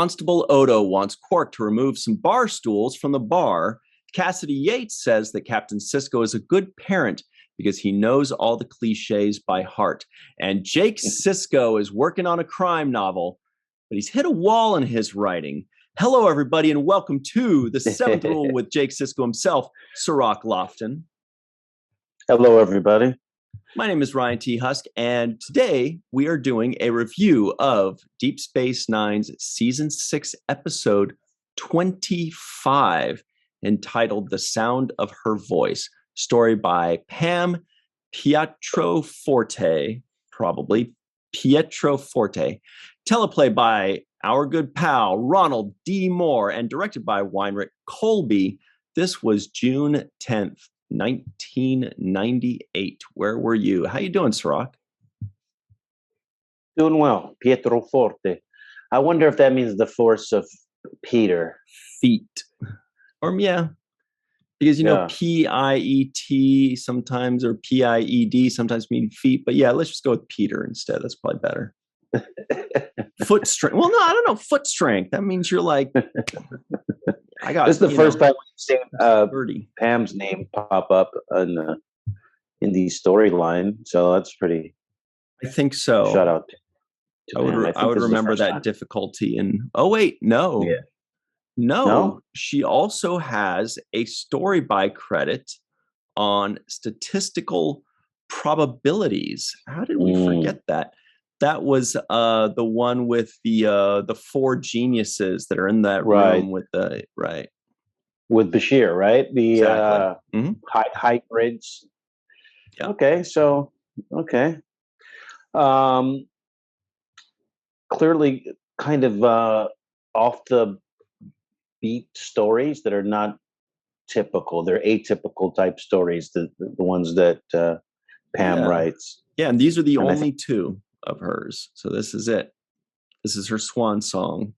Constable Odo wants Quark to remove some bar stools from the bar. Cassidy Yates says that Captain Sisko is a good parent because he knows all the cliches by heart. And Jake Sisko is working on a crime novel, but he's hit a wall in his writing. Hello, everybody, and welcome to the Seventh Rule with Jake Sisko himself, Cirroc Lofton. Hello, everybody. My name is Ryan T. Husk, and today we are doing a review of Deep Space Nine's Season 6, Episode 25, entitled The Sound of Her Voice. Story by Pam Pietroforte, probably Pietroforte. Teleplay by our good pal, Ronald D. Moore, and directed by Weinrich Colby. This was June 10th. 1998. Where were you? How you doing, Cirroc? Doing well. Pietro Forte. I wonder if that means the force of Peter. Feet. Or yeah. Because know P-I-E-T sometimes or P-I-E-D sometimes mean feet. But yeah, let's just go with Peter instead. That's probably better. Foot strength. Well, no, I don't know. Foot strength. That means you're like I got this is the first time we've seen Pam's name pop up in the storyline, so that's pretty. I think so. Shout out to I would remember that time. Difficulty. And oh wait, no. Yeah. No, she also has a story by credit on statistical probabilities. How did we forget that? That was the one with the four geniuses that are in that room with the with Bashir, right? The exactly. hybrids. Yeah. Okay, so clearly, kind of off the beat stories that are not typical. They're atypical type stories. The ones that Pam writes. Yeah, and these are the only two of hers. So this is it. This is her swan song.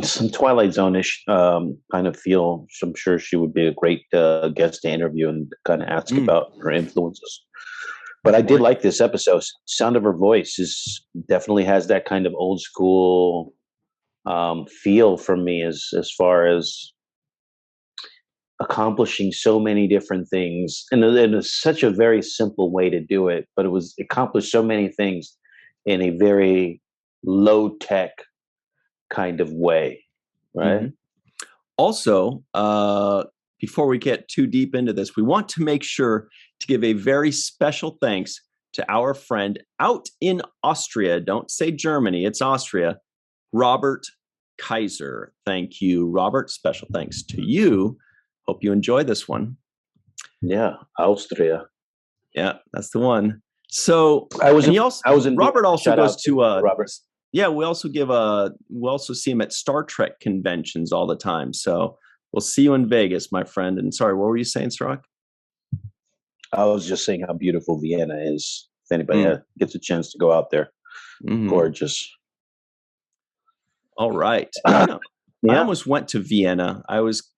Some Twilight Zone-ish kind of feel. I'm sure she would be a great guest to interview and kind of ask about her influences. But I did like this episode. Sound of her voice definitely has that kind of old school feel for me as far as accomplishing so many different things, and it was such a very simple way to do it, but it accomplished so many things in a very low tech kind of way, right? Mm-hmm. Also, before we get too deep into this, we want to make sure to give a very special thanks to our friend out in Austria. Don't say Germany, it's Austria. Robert Kaiser. Thank you, Robert. Special thanks to you. Hope you enjoy this one. Yeah, Austria. Yeah, that's the one. So Robert also goes to Robert. Yeah, we also see him at Star Trek conventions all the time. So we'll see you in Vegas, my friend. And sorry, what were you saying, Cirroc? I was just saying how beautiful Vienna is. If anybody gets a chance to go out there, gorgeous. All right. I almost went to Vienna. I was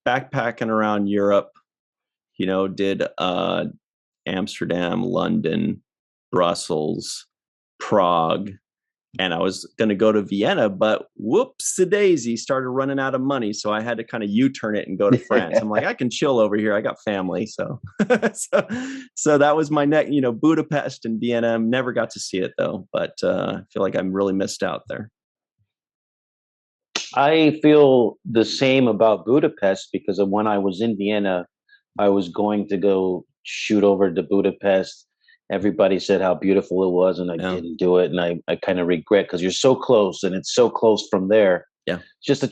backpacking around Europe, did Amsterdam, London, Brussels, Prague, and I was going to go to Vienna, but whoops-a-daisy, started running out of money, so I had to kind of U-turn it and go to France. I'm like, I can chill over here. I got family, so that was my next, Budapest and Vienna. Never got to see it though, but I feel like I'm really missed out there. I feel the same about Budapest because when I was in Vienna, I was going to go shoot over to Budapest. Everybody said how beautiful it was, and I didn't do it. And I kind of regret because you're so close, and it's so close from there. Yeah, it's just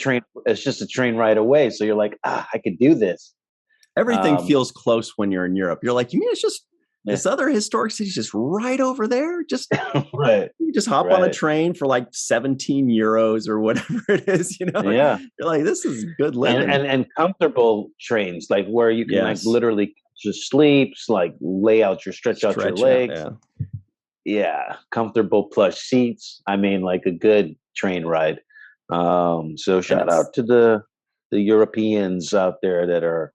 a train ride away. So you're like, I could do this. Everything feels close when you're in Europe. You're like, you mean it's just this other historic city just right over there? Just you just hop on a train for like 17 euros or whatever it is, Yeah. You're like, this is good living. And comfortable trains, like where you can like literally just sleep, like stretch out your legs. Yeah. Comfortable plush seats. I mean, like a good train ride. So shout out to the Europeans out there that are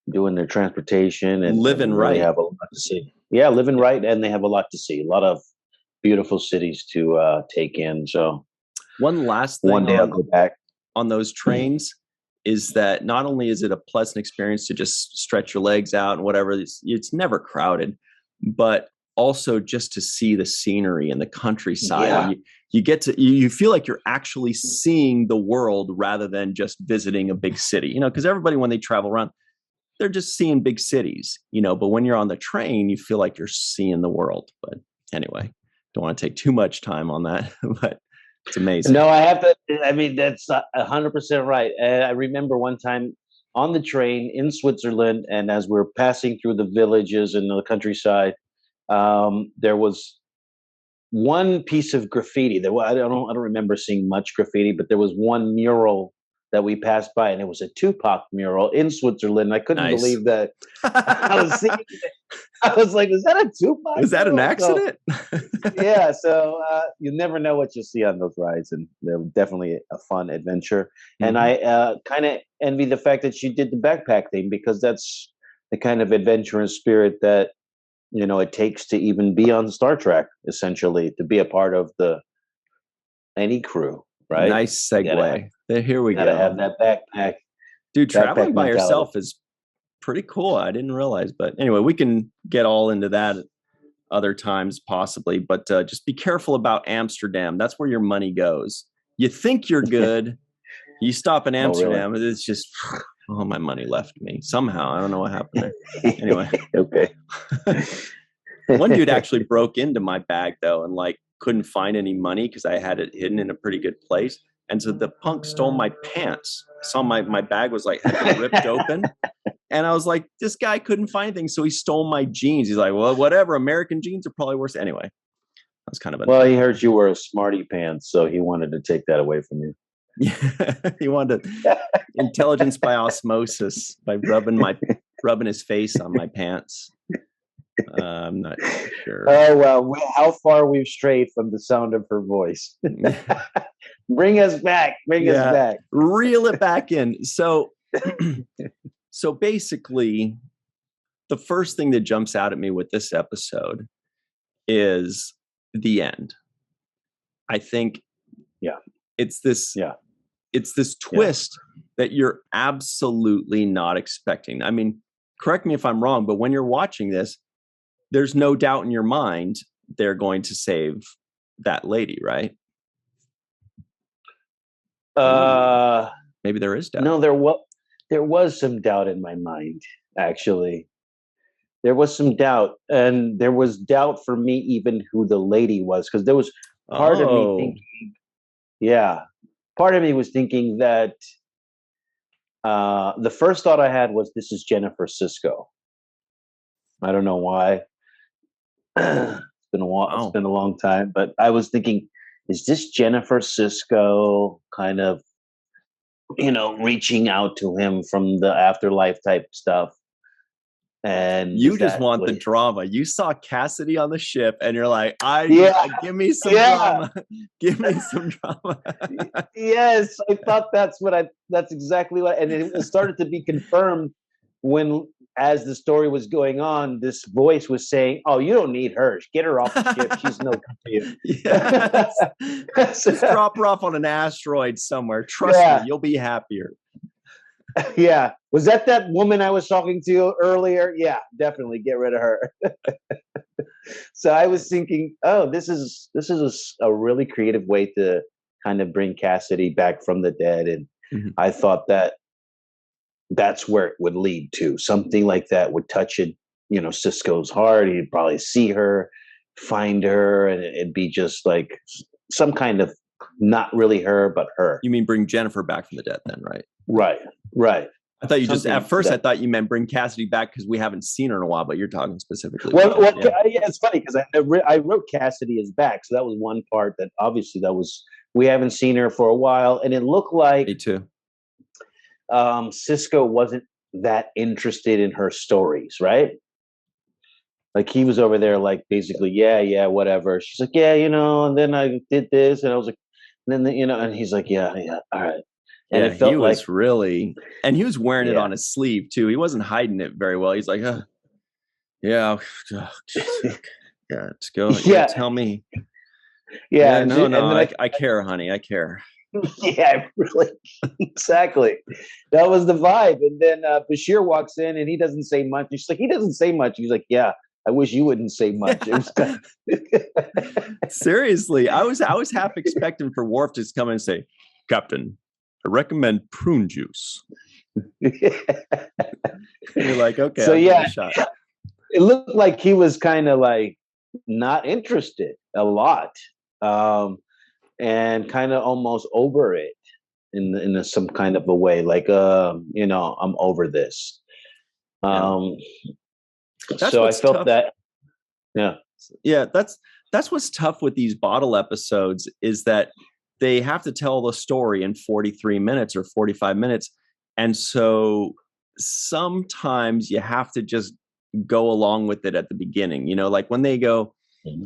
doing their transportation and living right. Have a lot to see. Yeah, living right, and they have a lot to see. A lot of beautiful cities to take in. So One last thing one day I'll go back on those trains is that not only is it a pleasant experience to just stretch your legs out and whatever, it's never crowded, but also just to see the scenery and the countryside. Yeah. And you get to, you feel like you're actually seeing the world rather than just visiting a big city, you know, because everybody, when they travel around, they're just seeing big cities, you know, but when you're on the train, you feel like you're seeing the world. But anyway, don't want to take too much time on that, but it's amazing. No, I have to, I mean, that's 100% right. I remember one time on the train in Switzerland, and as we're passing through the villages and the countryside, there was one piece of graffiti. I don't remember seeing much graffiti, but there was one mural that we passed by, and it was a Tupac mural in Switzerland. I couldn't believe that. I was thinking, I was like, "Is that a Tupac? Is that an accident?" So, yeah. So you never know what you'll see on those rides, and they're definitely a fun adventure. Mm-hmm. And I kind of envy the fact that she did the backpack thing, because that's the kind of adventurous spirit that, you know, it takes to even be on Star Trek, essentially, to be a part of any crew, right? Nice segue. Here we go. Have that backpack. Dude, traveling by yourself is pretty cool. I didn't realize, but anyway, we can get all into that other times possibly, but just be careful about Amsterdam. That's where your money goes. You think you're good. You stop in Amsterdam, really? It's just, oh, my money left me somehow. I don't know what happened there. Anyway. Okay. One dude actually broke into my bag though, and like couldn't find any money because I had it hidden in a pretty good place. And so the punk stole my pants. I saw my bag was like had been ripped open. And I was like, this guy couldn't find anything. So he stole my jeans. He's like, well, whatever. American jeans are probably worse. Anyway, that was kind of well, he heard you were a smarty pants, so he wanted to take that away from you. Yeah, he wanted intelligence by osmosis by rubbing his face on my pants. I'm not sure. Oh, well, how far we've strayed from the sound of her voice. Bring us back. Bring us back. Reel it back in. So basically, the first thing that jumps out at me with this episode is the end. I think it's this twist that you're absolutely not expecting. I mean, correct me if I'm wrong, but when you're watching this, there's no doubt in your mind they're going to save that lady, right? Maybe there is doubt. No, there was some doubt in my mind, actually. There was some doubt, and there was doubt for me even who the lady was, because there was part of me thinking, part of me was thinking that the first thought I had was, this is Jennifer Sisko. I don't know why. It's been a while. It's been a long time, but I was thinking, is this Jennifer Sisko kind of, you know, reaching out to him from the afterlife type stuff? And you just want the drama. You saw Cassidy on the ship, and you're like, give me some drama. Give me some drama. Yes, I thought that's exactly what, and it started to be confirmed when, as the story was going on, this voice was saying, "Oh, you don't need her. Get her off the ship. She's no good for you." Yes. Just drop her off on an asteroid somewhere. Trust me, you'll be happier. Yeah. Was that woman I was talking to earlier? Yeah, definitely get rid of her. So I was thinking, oh, this is a really creative way to kind of bring Cassidy back from the dead. And I thought that's where it would lead to. Something like that would touch it, you know, Sisko's heart. He'd probably see her, find her, and it'd be just like some kind of not really her, but her. You mean bring Jennifer back from the dead then, right? Right. I thought you I thought you meant bring Cassidy back because we haven't seen her in a while, but you're talking specifically. Well, it's funny because I wrote Cassidy is back. So that was one part that obviously we haven't seen her for a while. And it looked like me too. Sisko wasn't that interested in her stories, right? Like he was over there like basically, whatever. She's like, you know, and then I did this and I was like, and then, you know, and he's like, all right. And it felt was really, and he was wearing it on his sleeve too. He wasn't hiding it very well. He's like, let's go. Yeah, tell me. Yeah, I care, honey. I care. Yeah, really, exactly. That was the vibe. And then Bashir walks in and he doesn't say much. She's like, he doesn't say much. He's like, yeah, I wish you wouldn't say much. It was kind of... Seriously, I was half expecting for Worf to come in and say, Captain, I recommend prune juice. You're like, okay. So yeah, it looked like he was kind of like not interested a lot. And kind of almost over it in some kind of a way, like I'm over this. So I felt tough. That that's what's tough with these bottle episodes, is that they have to tell the story in 43 minutes or 45 minutes, and so sometimes you have to just go along with it at the beginning, like when they go,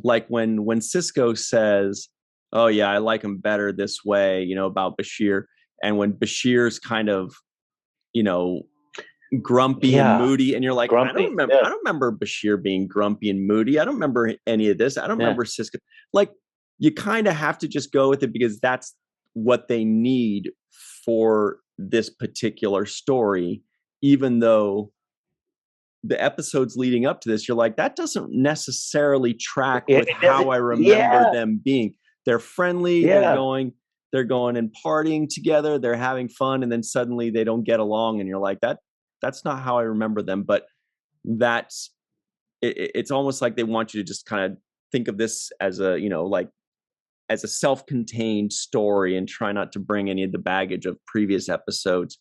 like when Sisko says, oh yeah, I like him better this way, about Bashir. And when Bashir's kind of, grumpy and moody, and you're like, grumpy, I don't remember Bashir being grumpy and moody. I don't remember any of this. I don't remember Sisko. Like, you kind of have to just go with it because that's what they need for this particular story, even though the episodes leading up to this, you're like, that doesn't necessarily track with how I remember them being. They're friendly. Yeah. They're going and partying together. They're having fun. And then suddenly they don't get along. And you're like, that's not how I remember them. But it's almost like they want you to just kind of think of this as as a self-contained story and try not to bring any of the baggage of previous episodes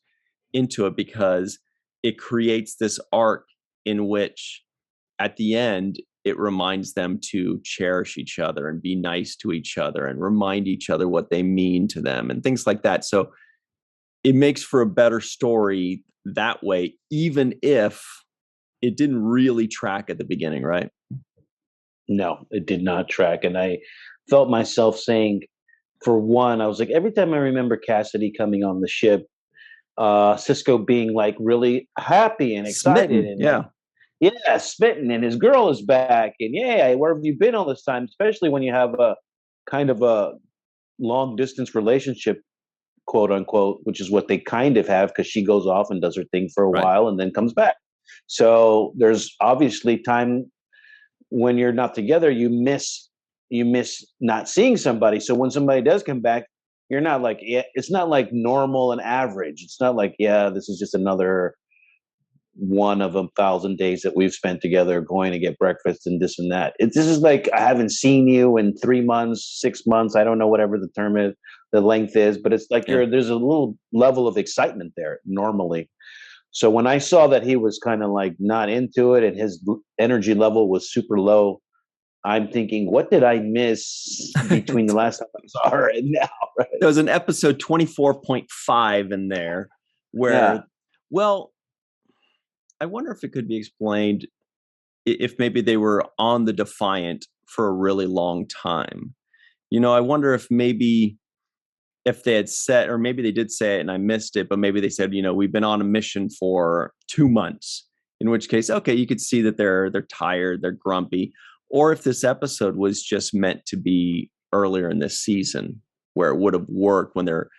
into it, because it creates this arc in which at the end, it reminds them to cherish each other and be nice to each other and remind each other what they mean to them and things like that. So it makes for a better story that way, even if it didn't really track at the beginning, right? No, it did not track. And I felt myself saying, for one, I was like, every time I remember Cassidy coming on the ship, Sisko being like really happy and excited. Smitten, and yeah, smitten, and his girl is back, and where have you been all this time? Especially when you have a kind of a long distance relationship, quote unquote, which is what they kind of have, because she goes off and does her thing for a while and then comes back. So there's obviously time when you're not together, you miss not seeing somebody. So when somebody does come back, you're not like, it's not like normal and average. It's not like, this is just another one of 1,000 days that we've spent together going to get breakfast and this and that. This is like, I haven't seen you in 3 months, 6 months. I don't know whatever the term is, the length is, but it's like there's a little level of excitement there normally. So when I saw that he was kind of like not into it and his energy level was super low, I'm thinking, what did I miss between the last time I saw her and now? Right? There was an episode 24.5 in there where, I wonder if it could be explained if maybe they were on the Defiant for a really long time. I wonder if maybe if they had said, or maybe they did say it and I missed it, but maybe they said, we've been on a mission for 2 months, in which case, okay, you could see that they're tired, they're grumpy. Or if this episode was just meant to be earlier in this season, where it would have worked when they're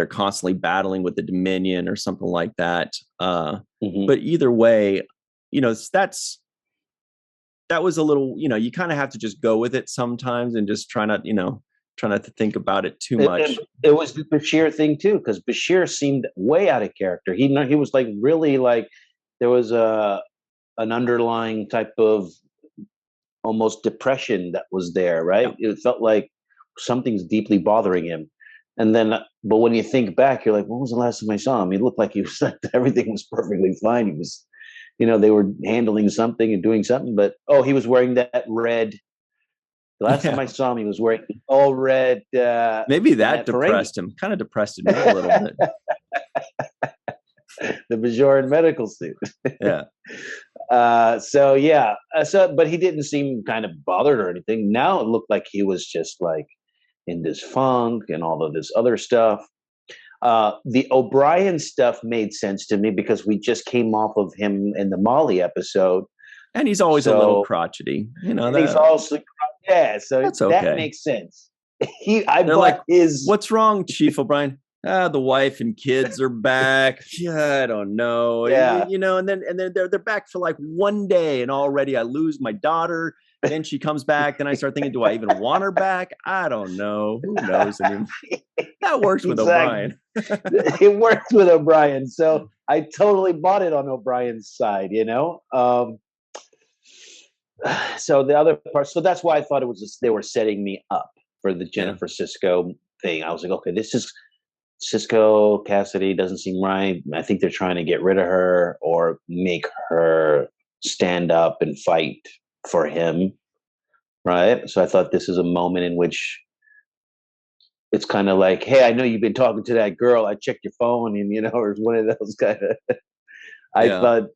constantly battling with the Dominion or something like that. But either way, that was a little, you kind of have to just go with it sometimes and just try not to think about it too much. It was the Bashir thing too, because Bashir seemed way out of character. He was like really like there was an underlying type of almost depression that was there, right? Yeah. It felt like something's deeply bothering him. And then, but when you think back, you're like, when was the last time I saw him? He looked like he was everything was perfectly fine. He was, they were handling something and doing something, but he was wearing that red. The last time I saw him, he was wearing all red. Maybe that depressed him. Kind of depressed him a little bit. The Bajoran medical suit. Yeah. But he didn't seem kind of bothered or anything. Now it looked like he was just like in this funk and all of this other stuff. The O'Brien stuff made sense to me because we just came off of him in the Molly episode. And he's always a little crotchety, He's also crotchety. Yeah, so that's okay. That makes sense. I bought like, his. What's wrong, Chief O'Brien? The wife and kids are back. Yeah, I don't know. Yeah, and then they're back for like one day, and already I lose my daughter. Then she comes back. Then I start thinking, do I even want her back? I don't know. Who knows anymore? That works with O'Brien. It works with O'Brien. So I totally bought it on O'Brien's side, So the other part, so that's why I thought it was they were setting me up for the Jennifer Sisko thing. I was like, okay, this is Sisko, Cassidy doesn't seem right. I think they're trying to get rid of her or make her stand up and fight for him, right? So I thought this is a moment in which it's kind of like, hey, I know you've been talking to that girl. I checked your phone, and or one of those kind of.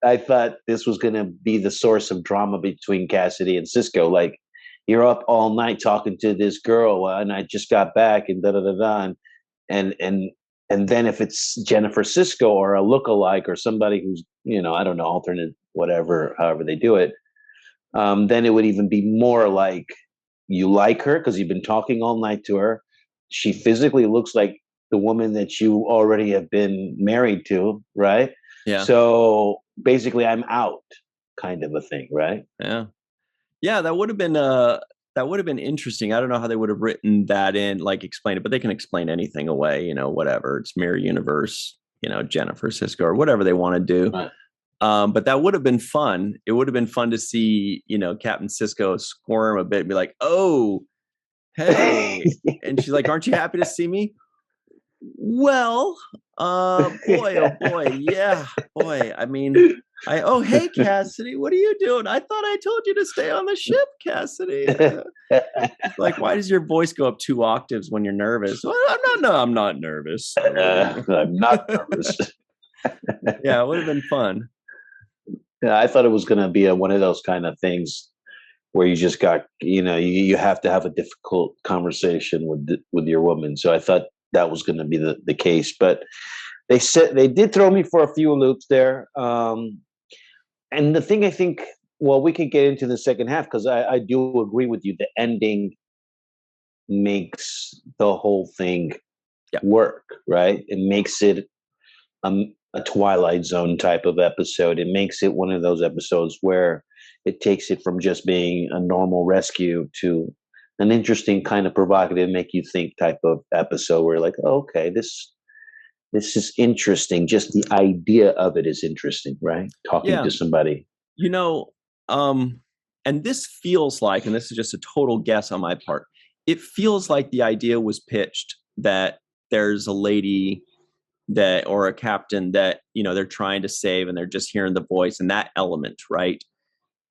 I thought this was going to be the source of drama between Cassidy and Sisko. Like, you're up all night talking to this girl, and I just got back, and da da da da, and then if it's Jennifer Sisko or a lookalike or somebody who's I don't know, alternate whatever, however they do it, then it would even be more like you like her because you've been talking all night to her. She physically looks like the woman that you already have been married to, right? Yeah. So basically, I'm out, kind of a thing, right? Yeah. Yeah, that would have been interesting. I don't know how they would have written that in, like explain it, but they can explain anything away, whatever. It's mirror universe, Jennifer Sisko or whatever they want to do. Right. But that would have been fun. It would have been fun to see, Captain Sisko squirm a bit and be like, "Oh, hey," and she's like, "Aren't you happy to see me?" Well, boy, oh boy, yeah, boy. I mean, oh, hey, Cassidy, what are you doing? I thought I told you to stay on the ship, Cassidy. Like, why does your voice go up 2 octaves when you're nervous? Well, I'm not nervous. I'm not nervous. Yeah, it would have been fun. Yeah, I thought it was going to be one of those kind of things where you just got, you have to have a difficult conversation with your woman. So I thought that was going to be the case, but they did throw me for a few loops there. And the thing I think, well, we could get into the second half because I do agree with you. The ending makes the whole thing work, right? It makes it a Twilight Zone type of episode. It makes it one of those episodes where it takes it from just being a normal rescue to an interesting kind of provocative, make you think type of episode where you're like, oh, okay, this is interesting. Just the idea of it is interesting, right? Talking to somebody. And this feels like, and this is just a total guess on my part, it feels like the idea was pitched that there's a lady or a captain that, they're trying to save and they're just hearing the voice and that element, right?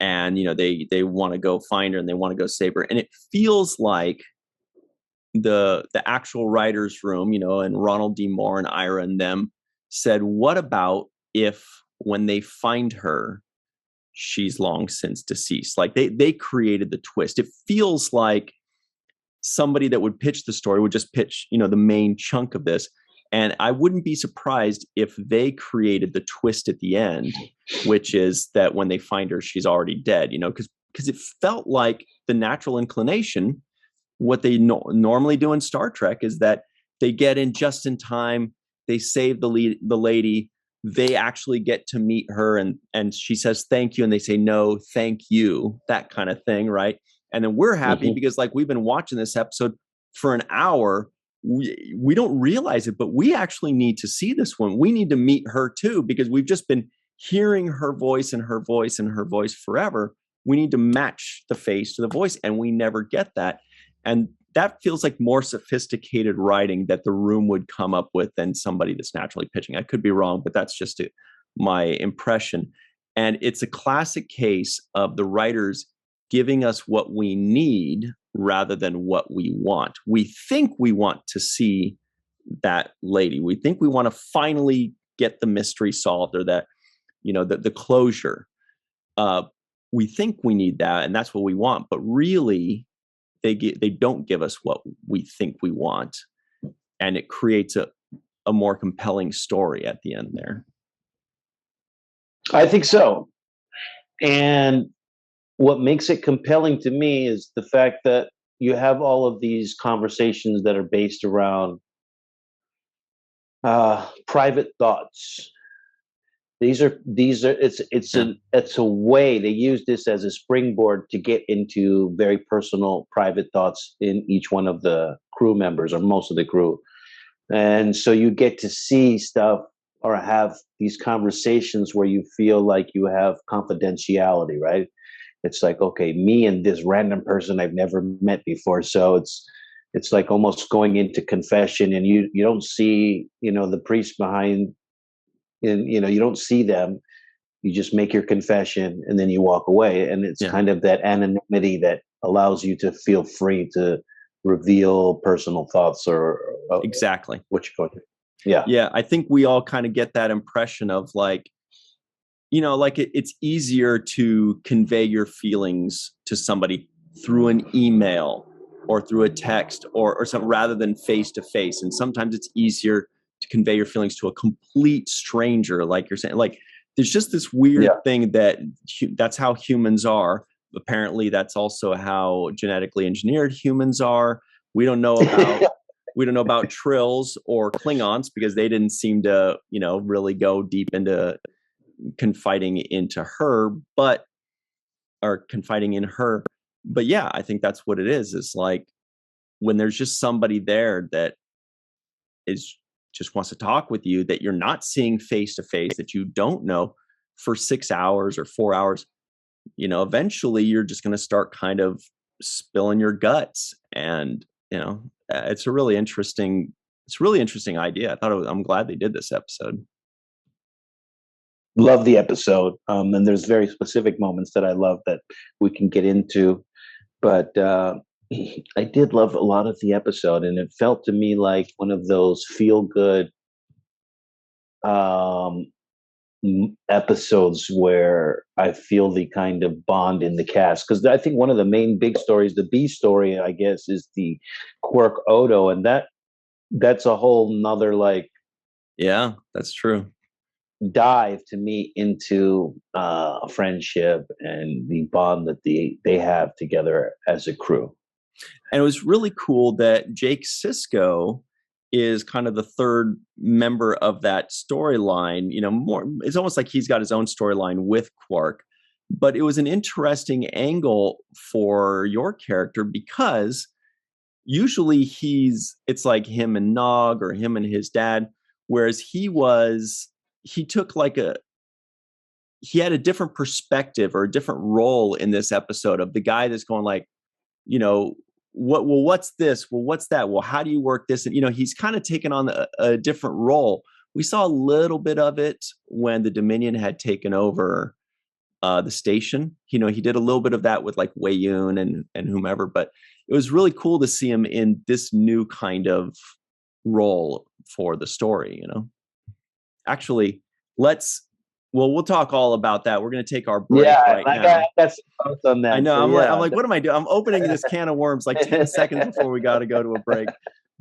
And, they want to go find her and they want to go save her. And it feels like the actual writer's room, and Ronald D. Moore and Ira and them said, what about if when they find her, she's long since deceased? Like they created the twist. It feels like somebody that would pitch the story would just pitch, the main chunk of this. And I wouldn't be surprised if they created the twist at the end, which is that when they find her, she's already dead, because it felt like the natural inclination. What they normally do in Star Trek is that they get in just in time. They save the lady. They actually get to meet her and she says, thank you. And they say, no, thank you. That kind of thing. Right. And then we're happy because like we've been watching this episode for an hour. We don't realize it, but we actually need to see this one. We need to meet her too, because we've just been hearing her voice and her voice and her voice forever. We need to match the face to the voice, and we never get that. And that feels like more sophisticated writing that the room would come up with than somebody that's naturally pitching. I could be wrong, but that's just my impression. And it's a classic case of the writers giving us what we need rather than what we want. We think we want to see that lady. We think we want to finally get the mystery solved or that, the closure. We think we need that, and that's what we want. But really, they don't give us what we think we want, and it creates a more compelling story at the end there. I think so. And what makes it compelling to me is the fact that you have all of these conversations that are based around private thoughts. It's a way they use this as a springboard to get into very personal private thoughts in each one of the crew members, or most of the crew. And so you get to see stuff or have these conversations where you feel like you have confidentiality, right? It's like, okay, me and this random person I've never met before. So it's like almost going into confession, and you don't see, the priest behind, and you don't see them. You just make your confession and then you walk away. And it's kind of that anonymity that allows you to feel free to reveal personal thoughts or exactly what you're going to. Yeah. I think we all kind of get that impression of like, it's easier to convey your feelings to somebody through an email or through a text or something rather than face to face. And sometimes it's easier to convey your feelings to a complete stranger, like you're saying. Like, there's just this weird thing that's how humans are. Apparently, that's also how genetically engineered humans are. We don't know about Trills or Klingons because they didn't seem to, really go deep into confiding in her. But yeah, I think that's what it is. It's like when there's just somebody there that just wants to talk with you, that you're not seeing face to face, that you don't know for 6 hours or 4 hours, eventually you're just going to start kind of spilling your guts. And, it's a really interesting idea. I'm glad they did this episode. Love the episode. And there's very specific moments that I love that we can get into, but, I did love a lot of the episode, and it felt to me like one of those feel-good episodes where I feel the kind of bond in the cast. Because I think one of the main big stories, the B story, I guess, is the Quark Odo, and that's a whole nother that's true, dive to me into friendship and the bond that they have together as a crew. And it was really cool that Jake Sisko is kind of the third member of that storyline. It's almost like he's got his own storyline with Quark. But it was an interesting angle for your character because usually it's like him and Nog or him and his dad, whereas he had a different perspective or a different role in this episode of the guy that's going like, what's this? Well, what's that? Well, how do you work this? And, he's kind of taken on a different role. We saw a little bit of it when the Dominion had taken over the station. He did a little bit of that with like Wei Yun and whomever, but it was really cool to see him in this new kind of role for the story, Actually, we'll talk all about that. We're going to take our break right now. That's on that. I know. I'm like, what am I doing? I'm opening this can of worms like 10 seconds before we got to go to a break.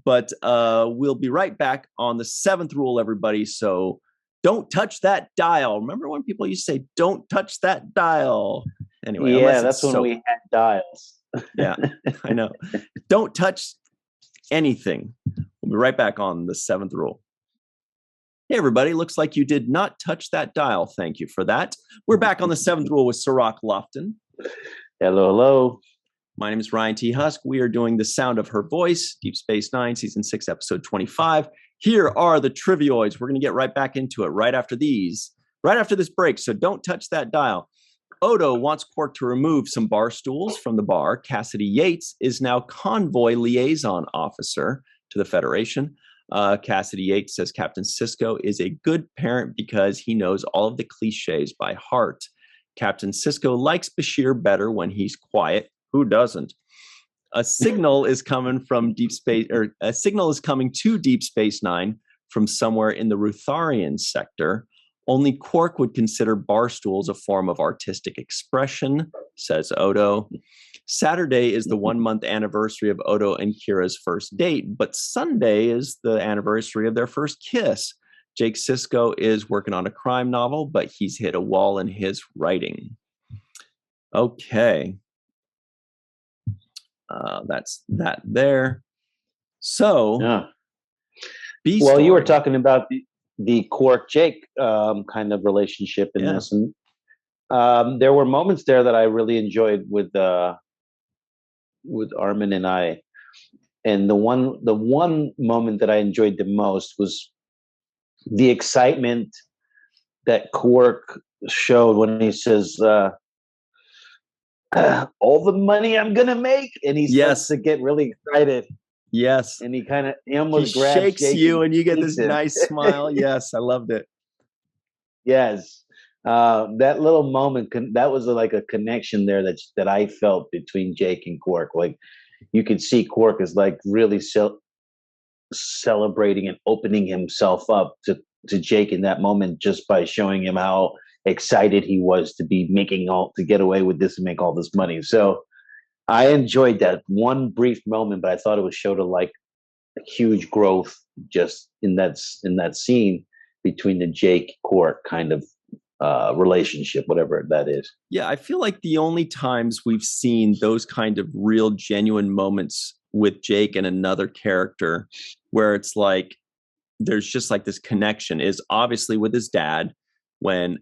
But we'll be right back on the 7th rule, everybody. So don't touch that dial. Remember when people used to say, don't touch that dial? Anyway, that's when we had dials. Yeah, I know. Don't touch anything. We'll be right back on the 7th rule. Hey, everybody. Looks like you did not touch that dial. Thank you for that. We're back on the 7th rule with Cirroc Lofton. Hello. My name is Ryan T. Husk. We are doing The Sound of Her Voice, Deep Space Nine, Season 6, Episode 25. Here are the trivioids. We're going to get right back into it right after this break. So don't touch that dial. Odo wants Quark to remove some bar stools from the bar. Cassidy Yates is now convoy liaison officer to the Federation. Cassidy Yates says Captain Sisko is a good parent because he knows all of the cliches by heart. Captain Sisko likes Bashir better when he's quiet. Who doesn't? A signal is coming to Deep Space Nine from somewhere in the Rutharian sector. Only Quark would consider bar stools a form of artistic expression, says Odo. Saturday is the 1-month anniversary of Odo and Kira's first date, but Sunday is the anniversary of their first kiss. Jake Sisko is working on a crime novel, but he's hit a wall in his writing. Okay. That's that there. So, yeah. Well, you were talking about the Quark Jake kind of relationship in this, and there were moments there that I really enjoyed with Armin and I. And the one moment that I enjoyed the most was the excitement that Quark showed when he says, all the money I'm gonna make, and he starts to get really excited. Yes, and he almost grabs shakes Jake you, and you get this nice smile. Yes, I loved it. Yes, that little moment, that was like a connection there that I felt between Jake and Quark. Like you could see Quark is like really celebrating and opening himself up to Jake in that moment, just by showing him how excited he was to be to get away with this and make all this money. So I enjoyed that one brief moment, but I thought it was showed a huge growth just in that scene between the Jake Quark kind of relationship, whatever that is. Yeah, I feel like the only times we've seen those kind of real genuine moments with Jake and another character where it's like there's just like this connection is obviously with his dad when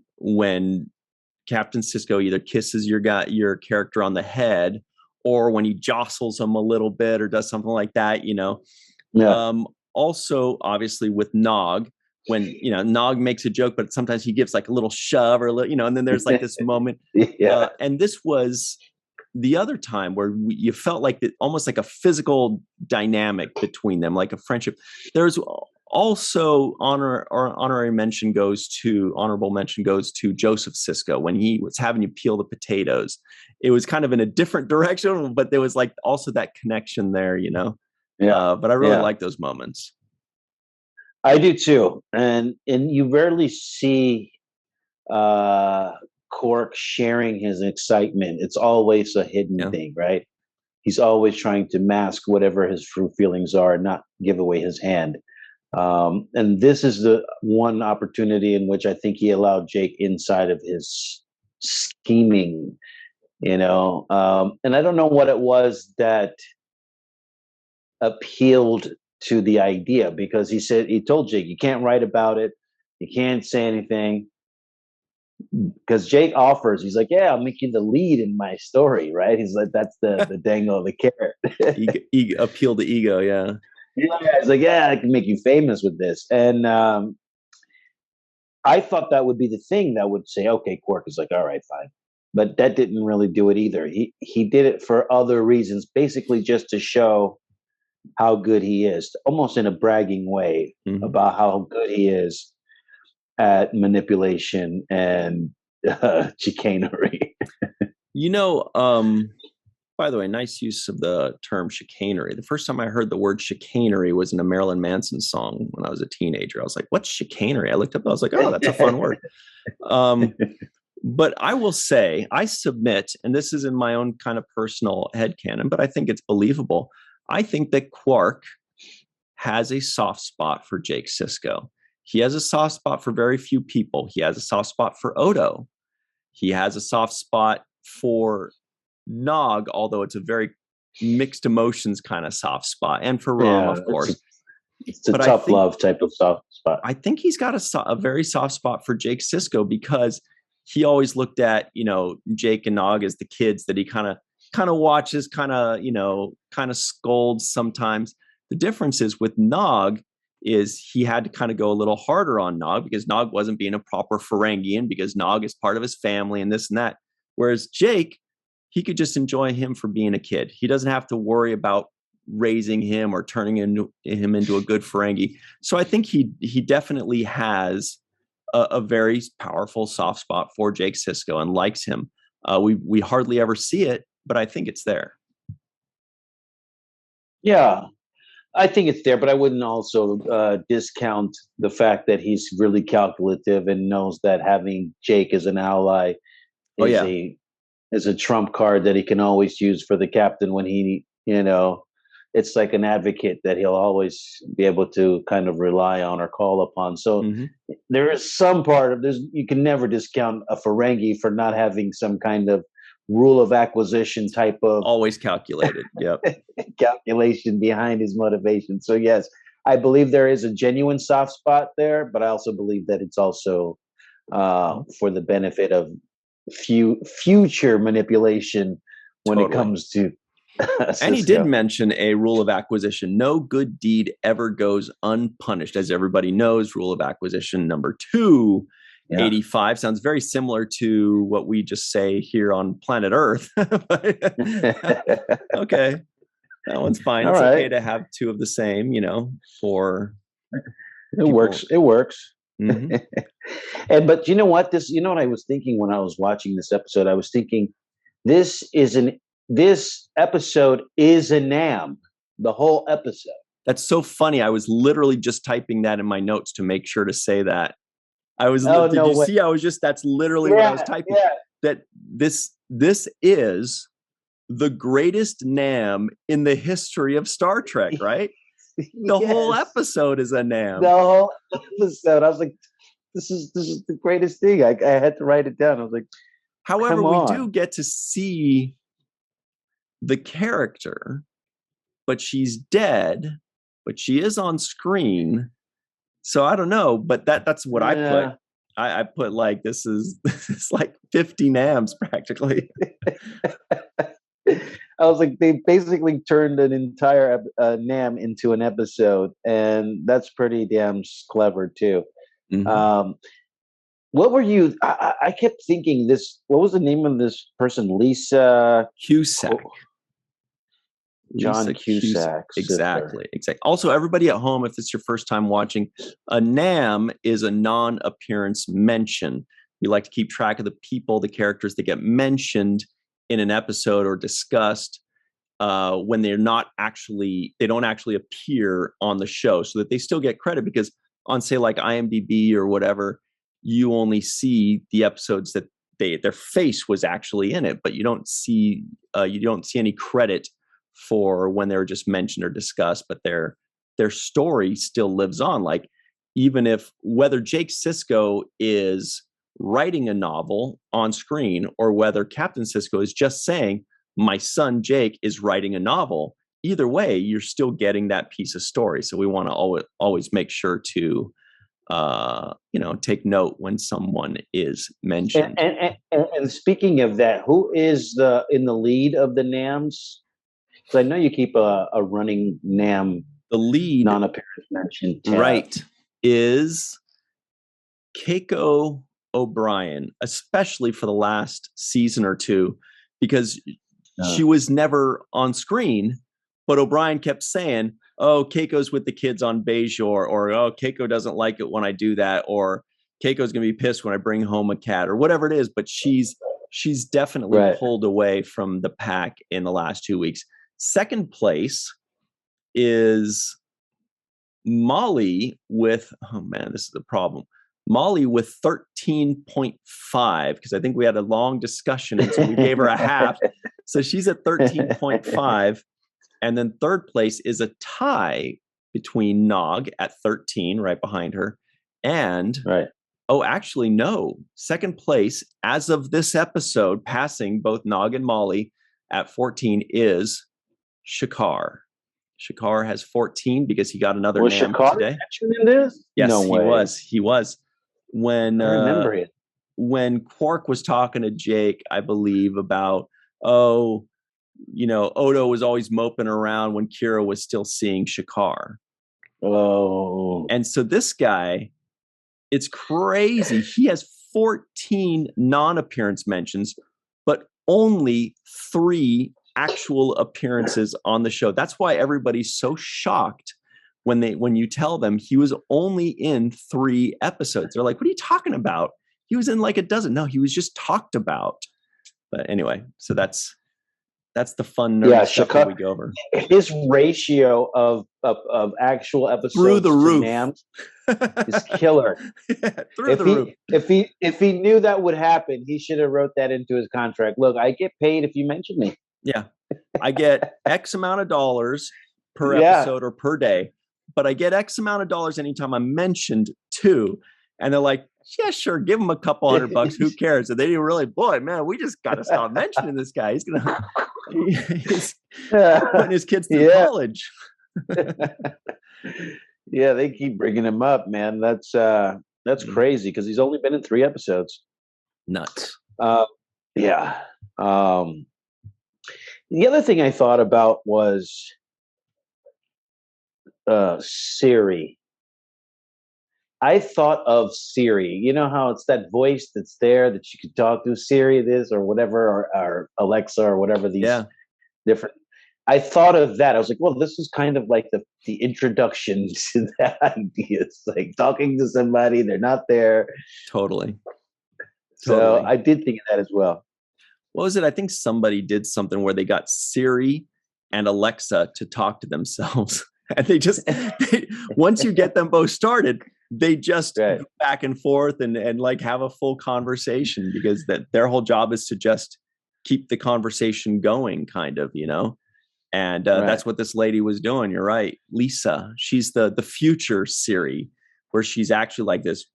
Captain Sisko either kisses your character on the head or when he jostles him a little bit or does something like that, Yeah. Also, obviously with Nog, when Nog makes a joke, but sometimes he gives like a little shove or and then there's like this moment. Yeah. And this was the other time where you felt like almost like a physical dynamic between them, like a friendship. There's also honorable mention goes to Joseph Sisko when he was having you peel the potatoes. It was kind of in a different direction, but there was like also that connection there, Yeah. But I really like those moments. I do too, and you rarely see Quark sharing his excitement. It's always a hidden thing, right? He's always trying to mask whatever his true feelings are, not give away his hand. And this is the one opportunity in which I think he allowed Jake inside of his scheming, and I don't know what it was that appealed to the idea, because he told Jake, you can't write about it, you can't say anything, because Jake offers, he's like, yeah, I'll make you the lead in my story, right? He's like, that's the dangle of the carrot. Appeal to ego. Yeah, he's like, yeah, I can make you famous with this. And I thought that would be the thing that would say, okay, Quark is like, all right, fine. But that didn't really do it either. He did it for other reasons, basically just to show how good he is, almost in a bragging way, about how good he is at manipulation and chicanery. By the way, nice use of the term chicanery. The first time I heard the word chicanery was in a Marilyn Manson song when I was a teenager. I was like, what's chicanery? I looked up, I was like, oh, that's a fun word. But I will say, I submit, and this is in my own kind of personal headcanon, but I think it's believable. I think that Quark has a soft spot for Jake Sisko. He has a soft spot for very few people. He has a soft spot for Odo. He has a soft spot for Nog, although it's a very mixed emotions kind of soft spot, and for Rom, of course. It's a tough love type of soft spot. I think he's got a very soft spot for Jake Sisko because he always looked at, Jake and Nog as the kids that he kind of watches, kind of scolds sometimes. The difference is with Nog is he had to kind of go a little harder on Nog because Nog wasn't being a proper Ferengian, because Nog is part of his family and this and that. Whereas Jake, he could just enjoy him for being a kid. He doesn't have to worry about raising him or turning him into a good Ferengi. So I think he definitely has a very powerful soft spot for Jake Sisko and likes him. We hardly ever see it, but I think it's there. Yeah, I think it's there, but I wouldn't also discount the fact that he's really calculative and knows that having Jake as an ally is a trump card that he can always use for the captain when he, it's like an advocate that he'll always be able to kind of rely on or call upon. So there is some part of this, you can never discount a Ferengi for not having some kind of rule of acquisition type of always calculated. Yep. calculation behind his motivation. So yes, I believe there is a genuine soft spot there, but I also believe that it's also for the benefit of future manipulation when it comes to and he did mention a rule of acquisition. No good deed ever goes unpunished. As everybody knows, rule of acquisition number 285 sounds very similar to what we just say here on planet Earth. Okay. That one's fine. It's okay to have two of the same, for it works. It works. Mm-hmm. But you know what? What I was thinking when I was watching this episode? I was thinking this episode is a NAM. The whole episode. That's so funny. I was literally just typing that in my notes to make sure to say that. I was. Did you see? That's literally what I was typing. Yeah. That this is the greatest NAM in the history of Star Trek, right? The whole episode is a NAM. The whole episode. I was like, this is the greatest thing. I had to write it down. I was like, however, we do get to see the character, but she's dead, but she is on screen. So I don't know, but that's what I put. I put like this is like 50 NAMs practically. I was like, they basically turned an entire NAM into an episode, and that's pretty damn clever too. Mm-hmm. What were you? I kept thinking this. What was the name of this person? Lisa Cusack. John Cusack. Exactly. Also, everybody at home, if it's your first time watching, a NAM is a non-appearance mention. We like to keep track of the people, the characters that get mentioned in an episode or discussed when they don't actually appear on the show, so that they still get credit, because on, say, like IMDb or whatever, you only see the episodes that their face was actually in it, but you don't see any credit for when they were just mentioned or discussed, but their story still lives on. Like, even if whether Jake Sisko is writing a novel on screen or whether Captain Sisko is just saying, my son Jake is writing a novel, either way, you're still getting that piece of story. So we want to always make sure to take note when someone is mentioned. And speaking of that, who is in the lead of the NAMs? So I know you keep a running NAM. The lead non-appearance mention tab. Right, is Keiko O'Brien, especially for the last season or two, because she was never on screen, but O'Brien kept saying, oh, Keiko's with the kids on Bajor, or oh, Keiko doesn't like it when I do that, or Keiko's going to be pissed when I bring home a cat, or whatever it is. But she's definitely pulled away from the pack in the last 2 weeks. Second place is Molly with, oh man, this is the problem. Molly with 13.5, because I think we had a long discussion, and so we gave her a half. So she's at 13.5. And then third place is a tie between Nog at 13, right behind her. And, actually, no. Second place, as of this episode, passing both Nog and Molly at 14, is Shakar. Shakar has 14 because he got another NAM today. In this? Yes, no way. He was. When I remember it. When Quark was talking to Jake, I believe, about, Odo was always moping around when Kira was still seeing Shakar. Oh. And so this guy, it's crazy. He has 14 non-appearance mentions, but only 3 actual appearances on the show. That's why everybody's so shocked when you tell them he was only in 3 episodes. They're like, what are you talking about? He was in like a dozen. No, he was just talked about. But anyway, so that's the fun nerdy stuff that we go over. His ratio of actual episodes through the roof is killer. Through the roof. If he knew that would happen, he should have wrote that into his contract. Look, I get paid if you mention me. Yeah, I get X amount of dollars per episode or per day, but I get X amount of dollars anytime I'm mentioned too. And they're like, Yeah, sure. Give him a couple $100. Who cares? And they didn't really, boy, man, we just got to stop mentioning this guy. He's putting his kids through college. Yeah, they keep bringing him up, man. That's crazy because he's only been in 3 episodes. Nuts. Yeah. The other thing I thought about was Siri. I thought of Siri. You know how it's that voice that's there that you could talk to, Siri this or whatever, or Alexa or whatever these different. I thought of that. I was like, well, this is kind of like the introduction to that idea. It's like talking to somebody, they're not there. Totally. So I did think of that as well. What was it? I think somebody did something where they got Siri and Alexa to talk to themselves. And once you get them both started, they just go back and forth and like have a full conversation because their whole job is to just keep the conversation going, kind of, you know? And that's what this lady was doing. You're right. Lisa, she's the future Siri, where she's actually like this,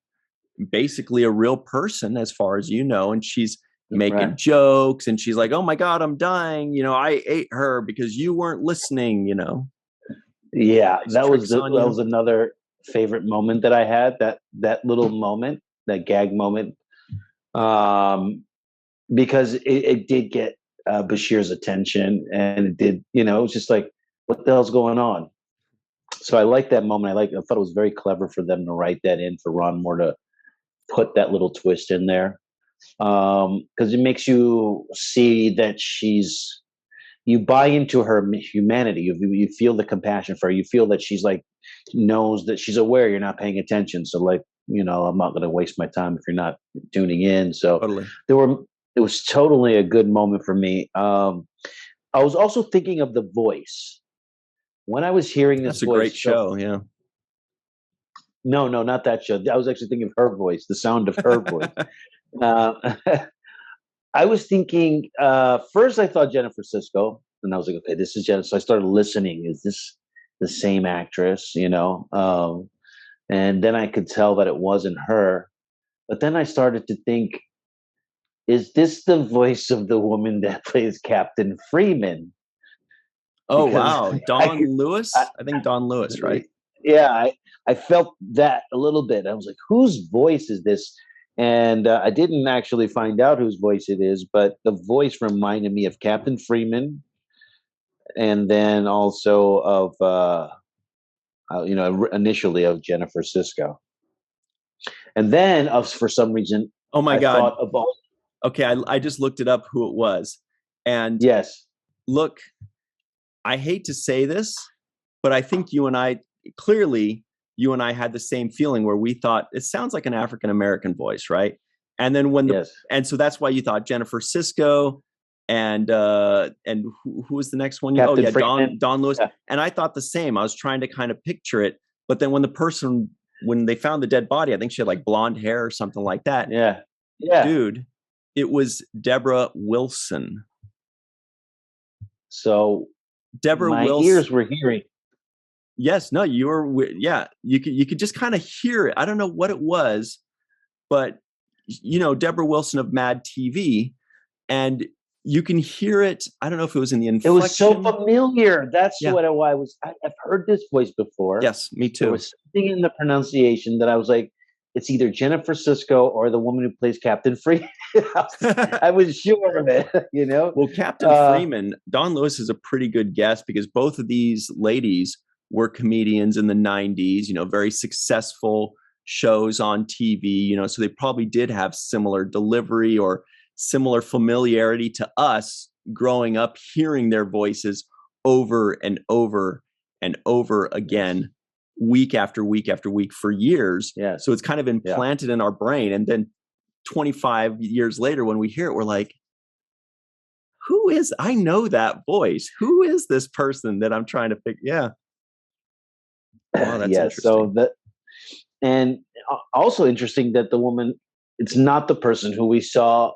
basically a real person as far as you know. And she's making jokes and she's like, oh my God, I'm dying. You know, I ate her because you weren't listening, you know? Yeah, that was another favorite moment that I had, that little moment, that gag moment, because it did get Bashir's attention, and it did, you know, it was just like, what the hell's going on? So I liked that moment. I thought it was very clever for them to write that in, for Ron Moore to put that little twist in there, because it makes you see that you buy into her humanity. You feel the compassion for her. You feel that she's like, knows that she's aware you're not paying attention. So like, you know, I'm not going to waste my time if you're not tuning in. So it was totally a good moment for me. I was also thinking of the voice when I was hearing this. That's a great show. Yeah. No, not that show. I was actually thinking of her voice, the sound of her voice. I was thinking, first I thought Jennifer Sisko, and I was like, okay, this is Jennifer. So I started listening. Is this the same actress, you know? And then I could tell that it wasn't her. But then I started to think, is this the voice of the woman that plays Captain Freeman? Oh, wow. Dawn Lewis? I think Dawn Lewis, right? Yeah, I felt that a little bit. I was like, whose voice is this? And I didn't actually find out whose voice it is, but the voice reminded me of Captain Freeman, and then also of, initially of Jennifer Sisko. And then, for some reason, oh my God. Okay, I just looked it up who it was. And yes, look, I hate to say this, but I think you and I had the same feeling where we thought it sounds like an African-American voice, right? And then and so that's why you thought Jennifer Sisko and who was the next one? Dawn Lewis. Yeah. And I thought the same. I was trying to kind of picture it, but then when they found the dead body, I think she had like blonde hair or something like that. Yeah. Dude, it was Deborah Wilson. So my ears were hearing. Yes, no, you were. Yeah, you could just kind of hear it. I don't know what it was, but you know, Deborah Wilson of Mad TV, and you can hear it. I don't know if it was in the inflection. It was so familiar. That's what I was. I've heard this voice before. Yes, me too. There was something in the pronunciation that I was like, it's either Jennifer Sisko or the woman who plays Captain Freeman. I was sure of it, you know? Well, Captain Freeman, Dawn Lewis is a pretty good guess because both of these ladies were comedians in the 90s, you know, very successful shows on TV, you know, so they probably did have similar delivery or similar familiarity to us growing up, hearing their voices over and over and over again, week after week after week for years. Yeah. So it's kind of implanted in our brain. And then 25 years later, when we hear it, we're like, I know that voice. Who is this person that I'm trying to pick? Yeah. Wow, that's interesting. And also interesting that the woman, it's not the person who we saw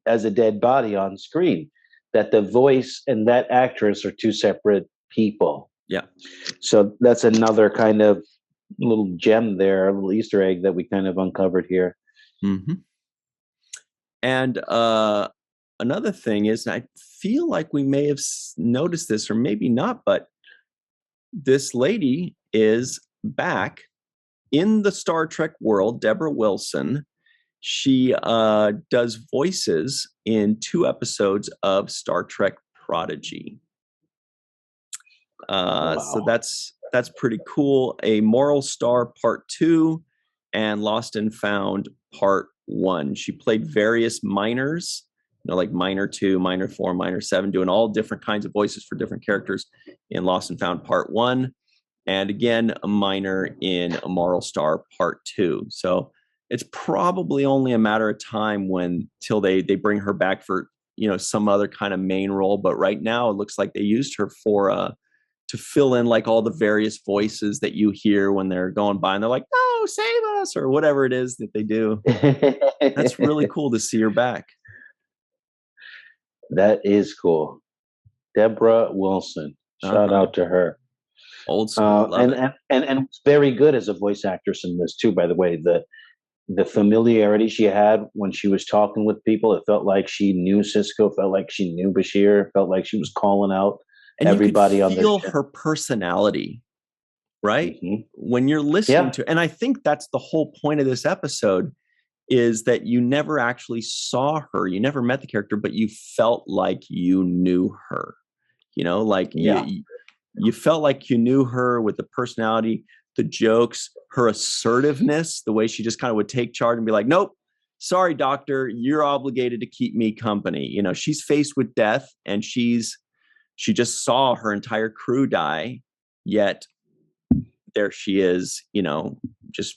as a dead body on screen, that the voice and that actress are two separate people. Yeah. So that's another kind of little gem there, a little Easter egg that we kind of uncovered here. Mm-hmm. And another thing is, I feel like we may have noticed this, or maybe not, but this lady is back in the Star Trek world, Deborah Wilson. She does voices in 2 episodes of Star Trek Prodigy. Wow. So that's pretty cool. A Moral Star Part 2 and Lost and Found Part 1. She played various minors, like Minor 2, Minor 4, Minor 7, doing all different kinds of voices for different characters in Lost and Found Part 1. And again, a minor in A Moral Star Part 2. So it's probably only a matter of time till they bring her back for, some other kind of main role. But right now it looks like they used her for to fill in like all the various voices that you hear when they're going by and they're like, "No, save us," or whatever it is that they do. That's really cool to see her back. That is cool. Deborah Wilson. Shout out to her. Old school. And very good as a voice actress in this too, by the way. The familiarity she had when she was talking with people, it felt like she knew Sisko, felt like she knew Bashir, felt like she was calling out everybody on the show. You could feel her personality, right? Mm-hmm. When you're listening to, and I think that's the whole point of this episode, is that you never actually saw her, you never met the character, but you felt like you knew her. You felt like you knew her with the personality, the jokes, her assertiveness, the way she just kind of would take charge and be like, "Nope, sorry, doctor, you're obligated to keep me company." She's faced with death and she just saw her entire crew die, yet there she is, just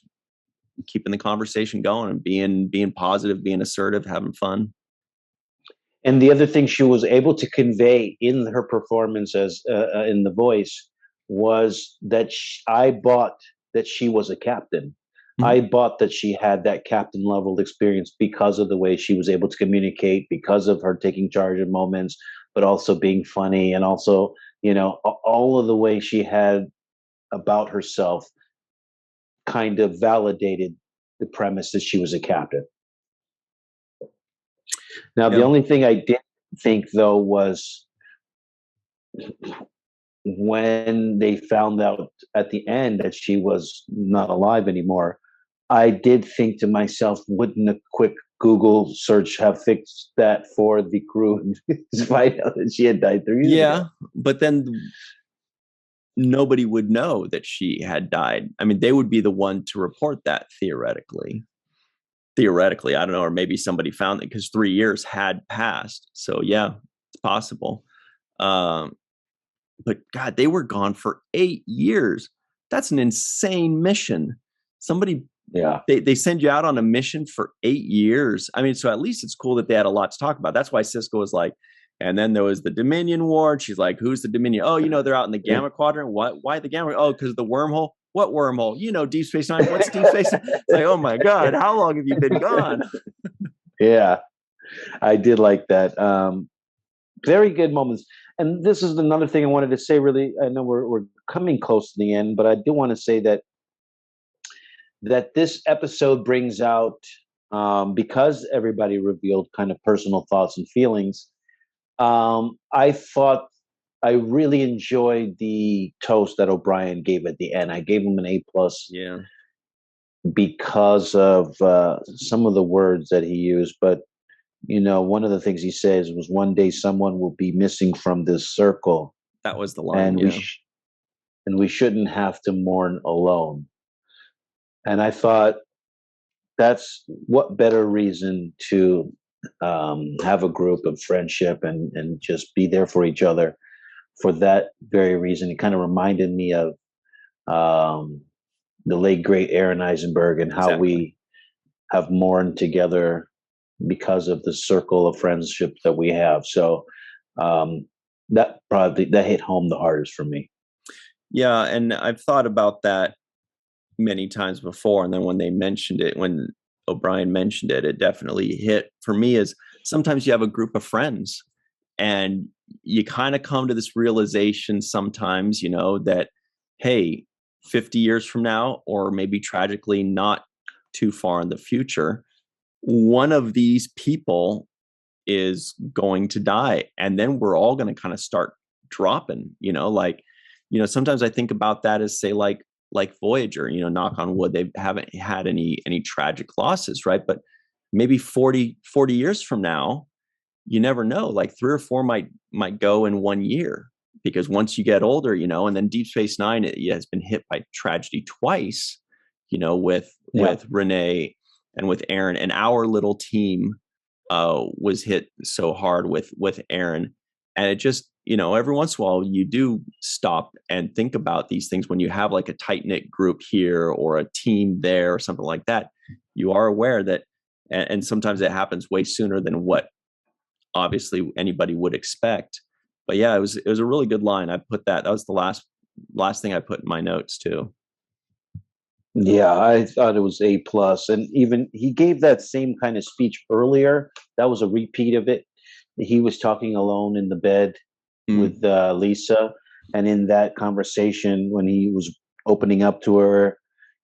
keeping the conversation going and being positive, being assertive, having fun. And the other thing she was able to convey in her performance as in the voice was that I bought that she was a captain. Mm-hmm. I bought that she had that captain level experience because of the way she was able to communicate, because of her taking charge of moments, but also being funny, and also, all of the way she had about herself kind of validated the premise that she was a captain. Now, the only thing I did think, though, was when they found out at the end that she was not alive anymore, I did think to myself, wouldn't a quick Google search have fixed that for the crew and find out that she had died 3 years ago? But then nobody would know that she had died. I mean, they would be the one to report that theoretically, I don't know, or maybe somebody found it because 3 years had passed. So it's possible. But God, they were gone for 8 years. That's an insane mission. They send you out on a mission for 8 years. I mean, so at least it's cool that they had a lot to talk about. That's why Sisko was like, and then there was the Dominion War. And she's like, "Who's the Dominion? Oh, they're out in the Gamma Quadrant. What? Why the Gamma? Oh, because of the wormhole. What wormhole? Deep Space Nine. What's Deep Space Nine?" It's like, oh my God, how long have you been gone? Yeah, I did like that. Very good moments. And this is another thing I wanted to say, really. I know we're coming close to the end, but I do want to say that this episode brings out, because everybody revealed kind of personal thoughts and feelings, I thought I really enjoyed the toast that O'Brien gave at the end. I gave him an A+. Yeah. Because of some of the words that he used. But, one of the things he says was, "One day someone will be missing from this circle." That was the line. And we shouldn't have to mourn alone. And I thought, that's what better reason to have a group of friendship and just be there for each other for that very reason. It kind of reminded me of the late great Aron Eisenberg and how we have mourned together because of the circle of friendship that we have. So that hit home the hardest for me. Yeah, and I've thought about that many times before. And then when O'Brien mentioned it, it definitely hit for me. Is sometimes you have a group of friends and you kind of come to this realization sometimes, that, hey, 50 years from now, or maybe tragically not too far in the future, one of these people is going to die. And then we're all going to kind of start dropping, sometimes I think about that as, say, like Voyager, knock on wood, they haven't had any tragic losses, right? But maybe 40 years from now, you never know, like 3 or 4 might go in 1 year, because once you get older, and then Deep Space Nine, it has been hit by tragedy twice, with Renee and with Aron, and our little team was hit so hard with Aron. And it just, every once in a while you do stop and think about these things when you have like a tight knit group here or a team there or something like that. You are aware that, and sometimes it happens way sooner than what obviously anybody would expect. But yeah, it was a really good line. I put that was the last thing I put in my notes too. Yeah, I thought it was A+. And even he gave that same kind of speech earlier. That was a repeat of it. He was talking alone in the bed with Lisa. And in that conversation, when he was opening up to her,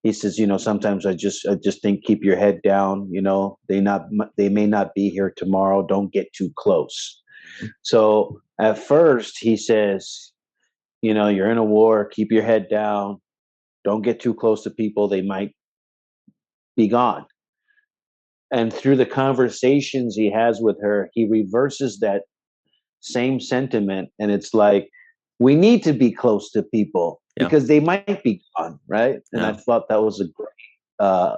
he says, sometimes I just think, keep your head down. They may not be here tomorrow. Don't get too close. So at first he says, you're in a war, keep your head down. Don't get too close to people. They might be gone. And through the conversations he has with her, he reverses that same sentiment. And it's like, we need to be close to people because they might be gone, right? And I thought that was a great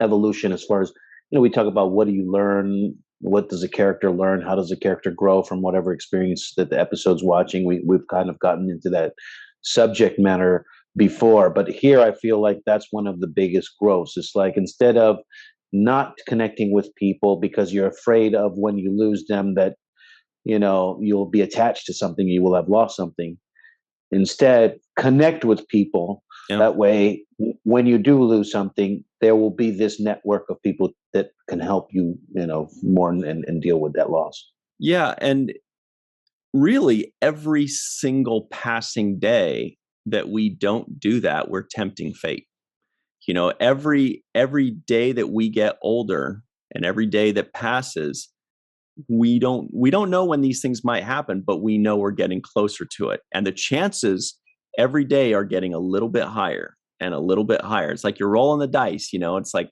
evolution as far as, we talk about what do you learn? What does a character learn? How does a character grow from whatever experience that the episode's watching? We've kind of gotten into that subject matter before, but here I feel like that's one of the biggest growths. It's like, instead of not connecting with people because you're afraid of when you lose them that you'll be attached to something, you will have lost something. Instead, connect with people. That way, when you do lose something, there will be this network of people that can help you, mourn and deal with that loss. Yeah, and really every single passing day that we don't do that, we're tempting fate. Every day that we get older and every day that passes, we don't know when these things might happen, but we know we're getting closer to it. And the chances every day are getting a little bit higher and a little bit higher. It's like you're rolling the dice, it's like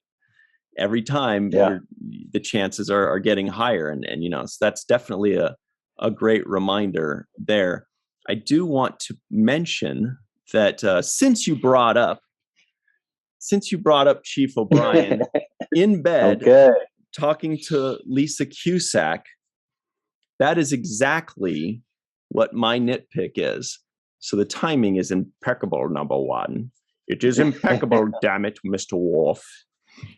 every time the chances are getting higher. And so that's definitely a great reminder there. I do want to mention that since you brought up Chief O'Brien in bed talking to Lisa Cusack, that is exactly what my nitpick is. So the timing is impeccable, number one. It is impeccable, damn it, Mr. Worf.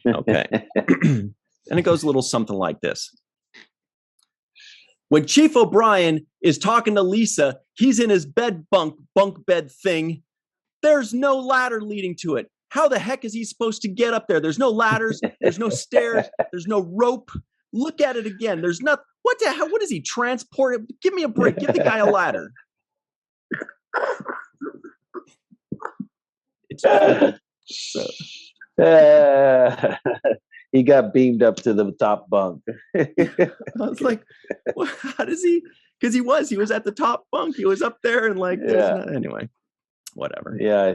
Okay. And it goes a little something like this. When Chief O'Brien is talking to Lisa, he's in his bunk bed thing. There's no ladder leading to it. How the heck is he supposed to get up there? There's no ladders. There's no stairs. There's no rope. Look at it again. There's nothing. What the hell? What is he transporting? Give me a break. Give the guy a ladder. He got beamed up to the top bunk. I was like, well, how does he? Because he was at the top bunk. He was up there and anyway, whatever. Yeah.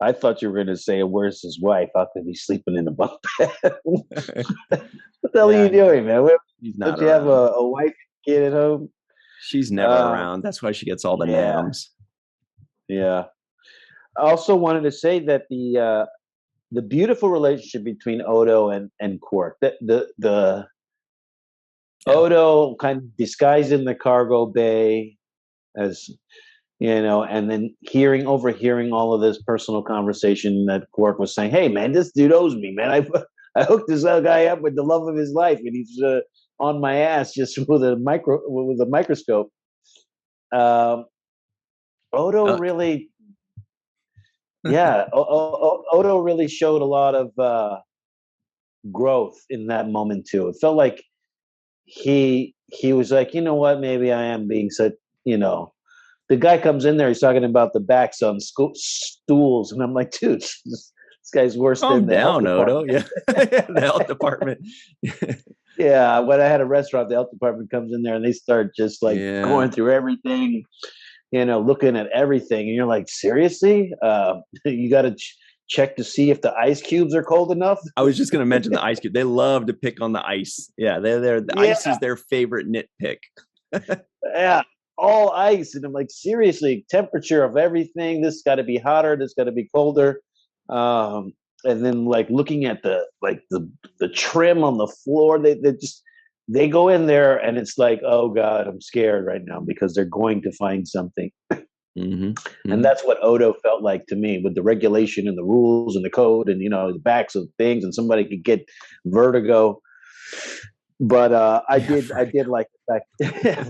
I thought you were going to say, where's his wife? How could he sleeping in a bunk bed? What the hell are you doing, man? Don't you have a wife, kid at home? She's never around. That's why she gets all the nams. Yeah. I also wanted to say that the beautiful relationship between Odo and Quark, the Odo kind of disguised in the cargo bay as, and then overhearing all of this personal conversation that Quark was saying, hey man, this dude owes me, man. I hooked this other guy up with the love of his life and he's on my ass just with a microscope. Odo really, Odo really showed a lot of growth in that moment too. It felt like he was like, you know what, maybe I am being such, the guy comes in there. He's talking about the backs on stools, and I'm like, dude, this guy's worse than the health department. Odo. Yeah, the health department. Yeah, when I had a restaurant, the health department comes in there and they start just like going through everything, looking at everything, and you're like, seriously? You got to check to see if the ice cubes are cold enough. I was just going to mention the ice cube. They love to pick on the ice. Yeah, the ice is their favorite nitpick. Yeah, all ice, and I'm like, seriously, temperature of everything. This got to be hotter. This got to be colder. And then like looking at the trim on the floor, they go in there and it's like, oh God, I'm scared right now because they're going to find something. And that's what Odo felt like to me, with the regulation and the rules and the code and the backs of things, and somebody could get vertigo. But I did like the fact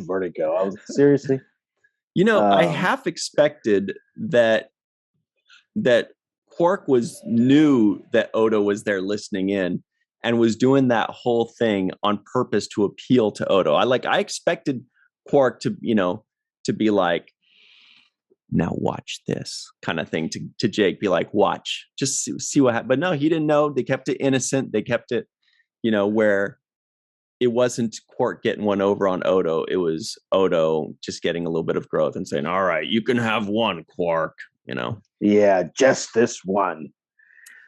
vertigo. I was seriously. I half expected that Quark knew that Odo was there listening in and was doing that whole thing on purpose to appeal to Odo. I expected Quark to be like, now watch this kind of thing to Jake, be like, watch, just see what happens. But no, he didn't know. They kept it innocent. They kept it, where it wasn't Quark getting one over on Odo. It was Odo just getting a little bit of growth and saying, all right, you can have one, Quark, Yeah, just this one.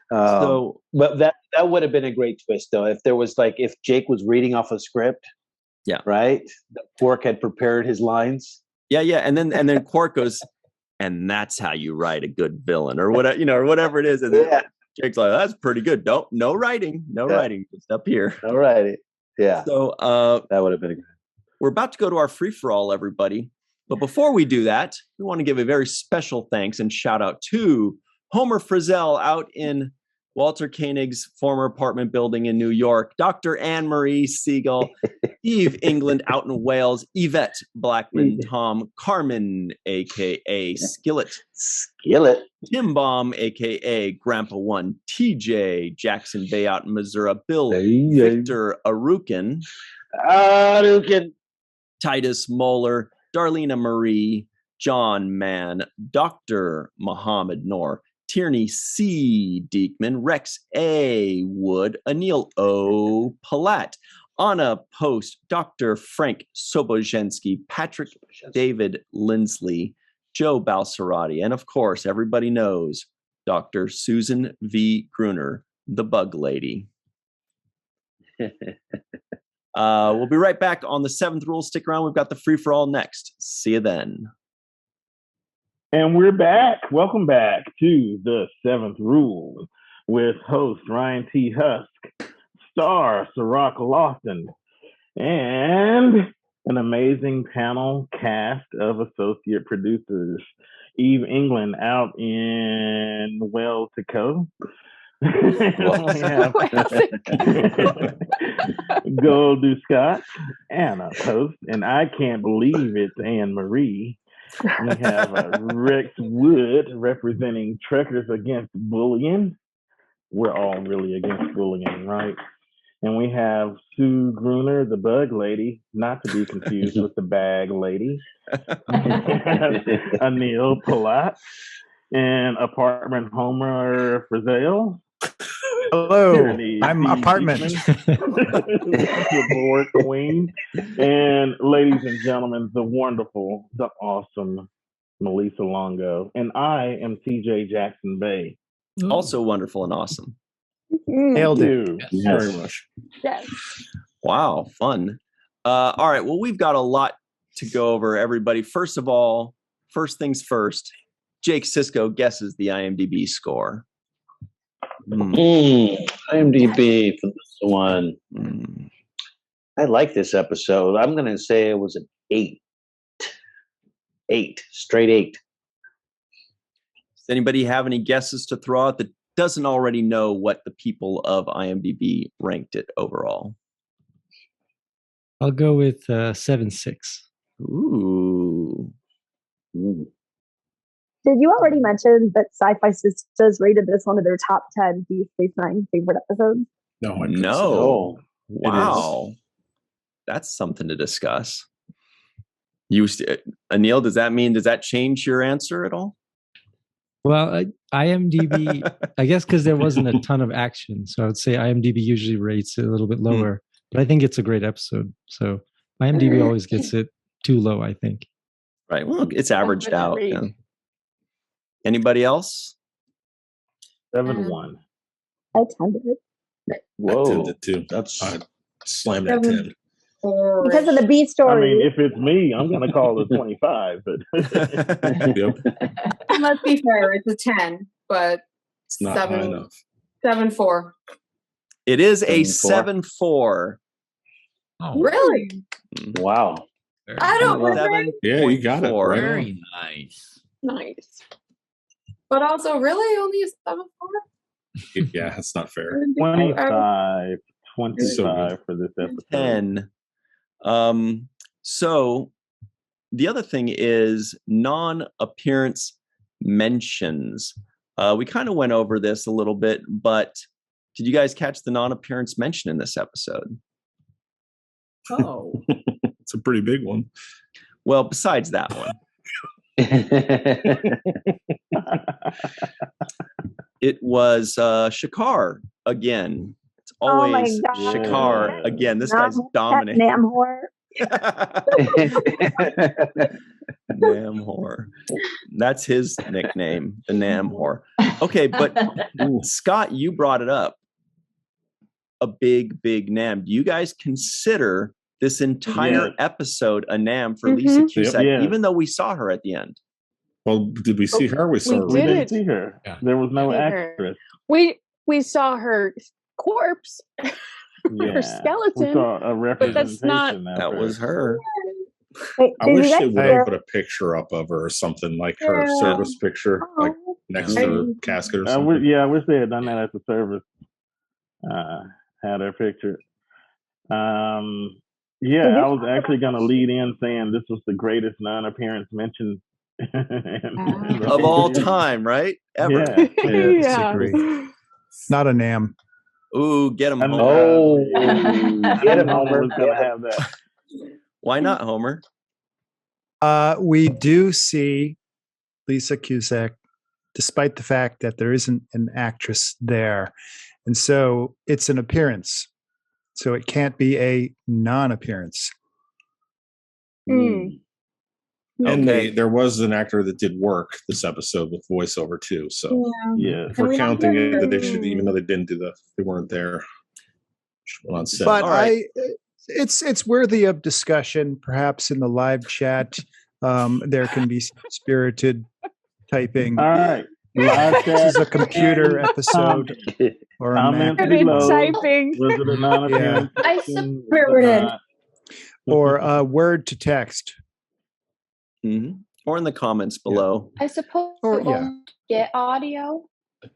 But that would have been a great twist, though, if there was if Jake was reading off a script. Yeah. Right? Quark had prepared his lines. Yeah, yeah. And then Quark goes, and that's how you write a good villain, or whatever, or whatever it is. And then Jake's like, that's pretty good. No writing, just up here. No writing. Yeah. So that would have been we're about to go to our free-for-all, everybody. But before we do that, we want to give a very special thanks and shout out to Homer Frizzell out in Walter Koenig's former apartment building in New York, Dr. Marie Segal, Eve England out in Wales, Yvette Blackmon-Tom, Carmen, a.k.a. Skillet, Tim Baum, a.k.a. Grandpa One, TJ, Jackson-Bey out in Missouri, Bill, Victor, Arucan, Titus Mohler, Darlena Marie, John Mann, Dr. Mohamed Noor, Tierney C. Dieckmann, Rex A. Wood, Anil O. Palat, Anna Post, Dr. Frank Sobozhensky, Patrick David Lindsley, Joe Balsarati, and of course, everybody knows Dr. Susan V. Gruner, the Bug Lady. We'll be right back on the seventh rule. Stick around. We've got the free-for-all next. See you then. And we're back. Welcome back to the seventh rule with host Ryan T. Husk, star Cirroc Lofton, and an amazing panel cast of associate producers. Eve England out in Wales to Co. Gold do Scott, Anna Post, and I can't believe it's Anne Marie. We have Rex Wood representing Trekkers Against Bullying. We're all really against bullying, right? And we have Sue Gruner, the Bug Lady, not to be confused with the Bag Lady. Anil Palat and Apartment Homer Frizzell. Hello, I'm Apartment. The board queen. And ladies and gentlemen, the wonderful, the awesome Malissa Longo. And I am TJ Jackson-Bey. Also wonderful and awesome. Hailed you very much. Yes. Wow, fun. All right, well, we've got a lot to go over, everybody. First of all, first things first, Jake Sisko guesses the IMDb score. IMDb for this one. I like this episode. I'm going to say it was an 8. 8. Straight 8. Does anybody have any guesses to throw out that doesn't already know what the people of IMDb ranked it overall? I'll go with 7.6. Ooh. Did you already mention that Sci-Fi Sisters rated this one of their top 10 Deep Space Nine favorite episodes? No. Wow. That's something to discuss. Anil, does that change your answer at all? Well, IMDb, I guess because there wasn't a ton of action, so I would say IMDb usually rates it a little bit lower. But I think it's a great episode, so IMDb always gets it too low, I think. Right. Well, it's averaged out. Yeah. Anybody else? 7-1. I tended it. Whoa. I tended to. That's slam that 10. Because of the B story. I mean, if it's me, I'm going to call it 25. But let's be fair, it's a 10, but it's not high enough. 7-4. It is a 7-4. Oh, really? Wow. I don't know. Yeah, you got it. Very nice. Nice. But also, really, only a 7-4? Yeah, that's not fair. 25 for this episode. 10. So the other thing is non-appearance mentions. We kind of went over this a little bit, but did you guys catch the non-appearance mention in this episode? Oh. It's a pretty big one. Well, besides that one. It was Shakar again. It's always Shakar again. This guy's dominating. Namhor. Namhor. That's his nickname, the Namhor. Okay, but Scott, you brought it up. A big Nam. Do you guys consider this entire episode a Nam for Lisa Cusack, even though we saw her at the end? Well, did we see her? We saw her. We didn't see her. Yeah. There was no actress. We saw her corpse, her skeleton. We saw a representation. But that's not. That was her. I wish they would have put a picture up of her or something, like her service picture, like next to her casket or something. I wish they had done that at the service. Had her picture. I was actually going to lead in saying this was the greatest non-appearance mention of all time, right? Ever. Yeah. Not a Nam. Ooh, get him, Homer. Oh, get him, Homer. Was going to have that. Why not, Homer? We do see Lisa Cusack, despite the fact that there isn't an actress there. And so it's an appearance. So it can't be a non-appearance. And there was an actor that did work this episode with voiceover too. So if we're counting it, that they should, even though they didn't they weren't there. On set. But it's worthy of discussion. Perhaps in the live chat, there can be spirited typing. All right. This is a computer episode or a Mac. Typing. Was it a non-appearance? I spirited. Or word to text. Or in the comments below. I suppose get audio.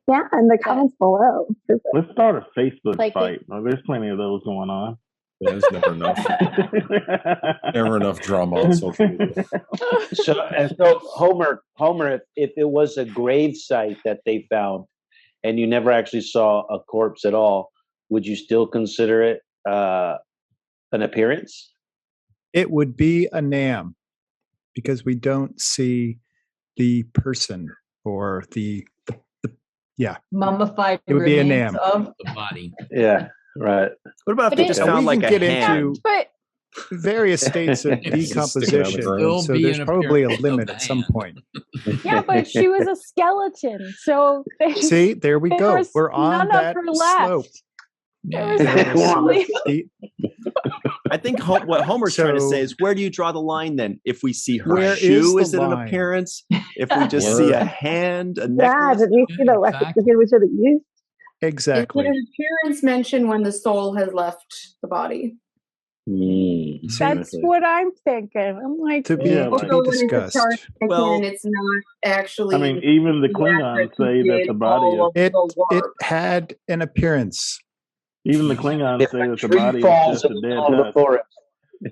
Yeah, in the comments below. Let's start a Facebook fight. There's plenty of those going on. There's never enough. Never enough drama on social media. So Homer, if it was a grave site that they found and you never actually saw a corpse at all, would you still consider it an appearance? It would be a Nam, because we don't see the person or the mummified. It would be a Nam of the body. Yeah. Right. What about if they just found like a hand? Into various states of decomposition. So there's probably a limit at some point. Yeah, but she was a skeleton. So see, there we go. We're on that slope. I think what Homer's trying to say is, where do you draw the line then? If we see her shoe, is it an appearance? If we just see a hand, a necklace? Yeah, did we see the electric which are used? Exactly. Is it an appearance mentioned when the soul has left the body? That's what I'm thinking. I'm like, to be discussed. Well, it's not actually. I mean, even the Klingons say that the body it had an appearance. Even the Klingons say that the body is just a dead forest.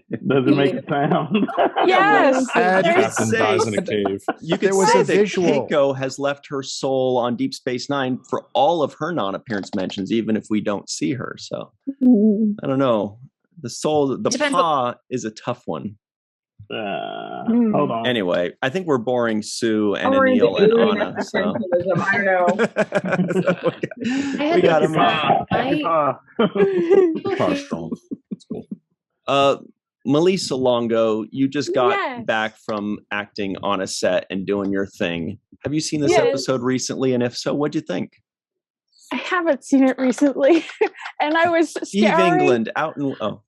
Does it make a sound? Yes. Captain dies in a cave. You could say that Keiko has left her soul on Deep Space Nine for all of her non-appearance mentions, even if we don't see her. So I don't know. The soul, the Pa is a tough one. Hold on. Anyway, I think we're boring Sue and Anil and Anna. So. I don't know. We got him. Malissa Longo, you just got back from acting on a set and doing your thing. Have you seen this episode recently? And if so, what'd you think? I haven't seen it recently, and I was Eve England out in wow.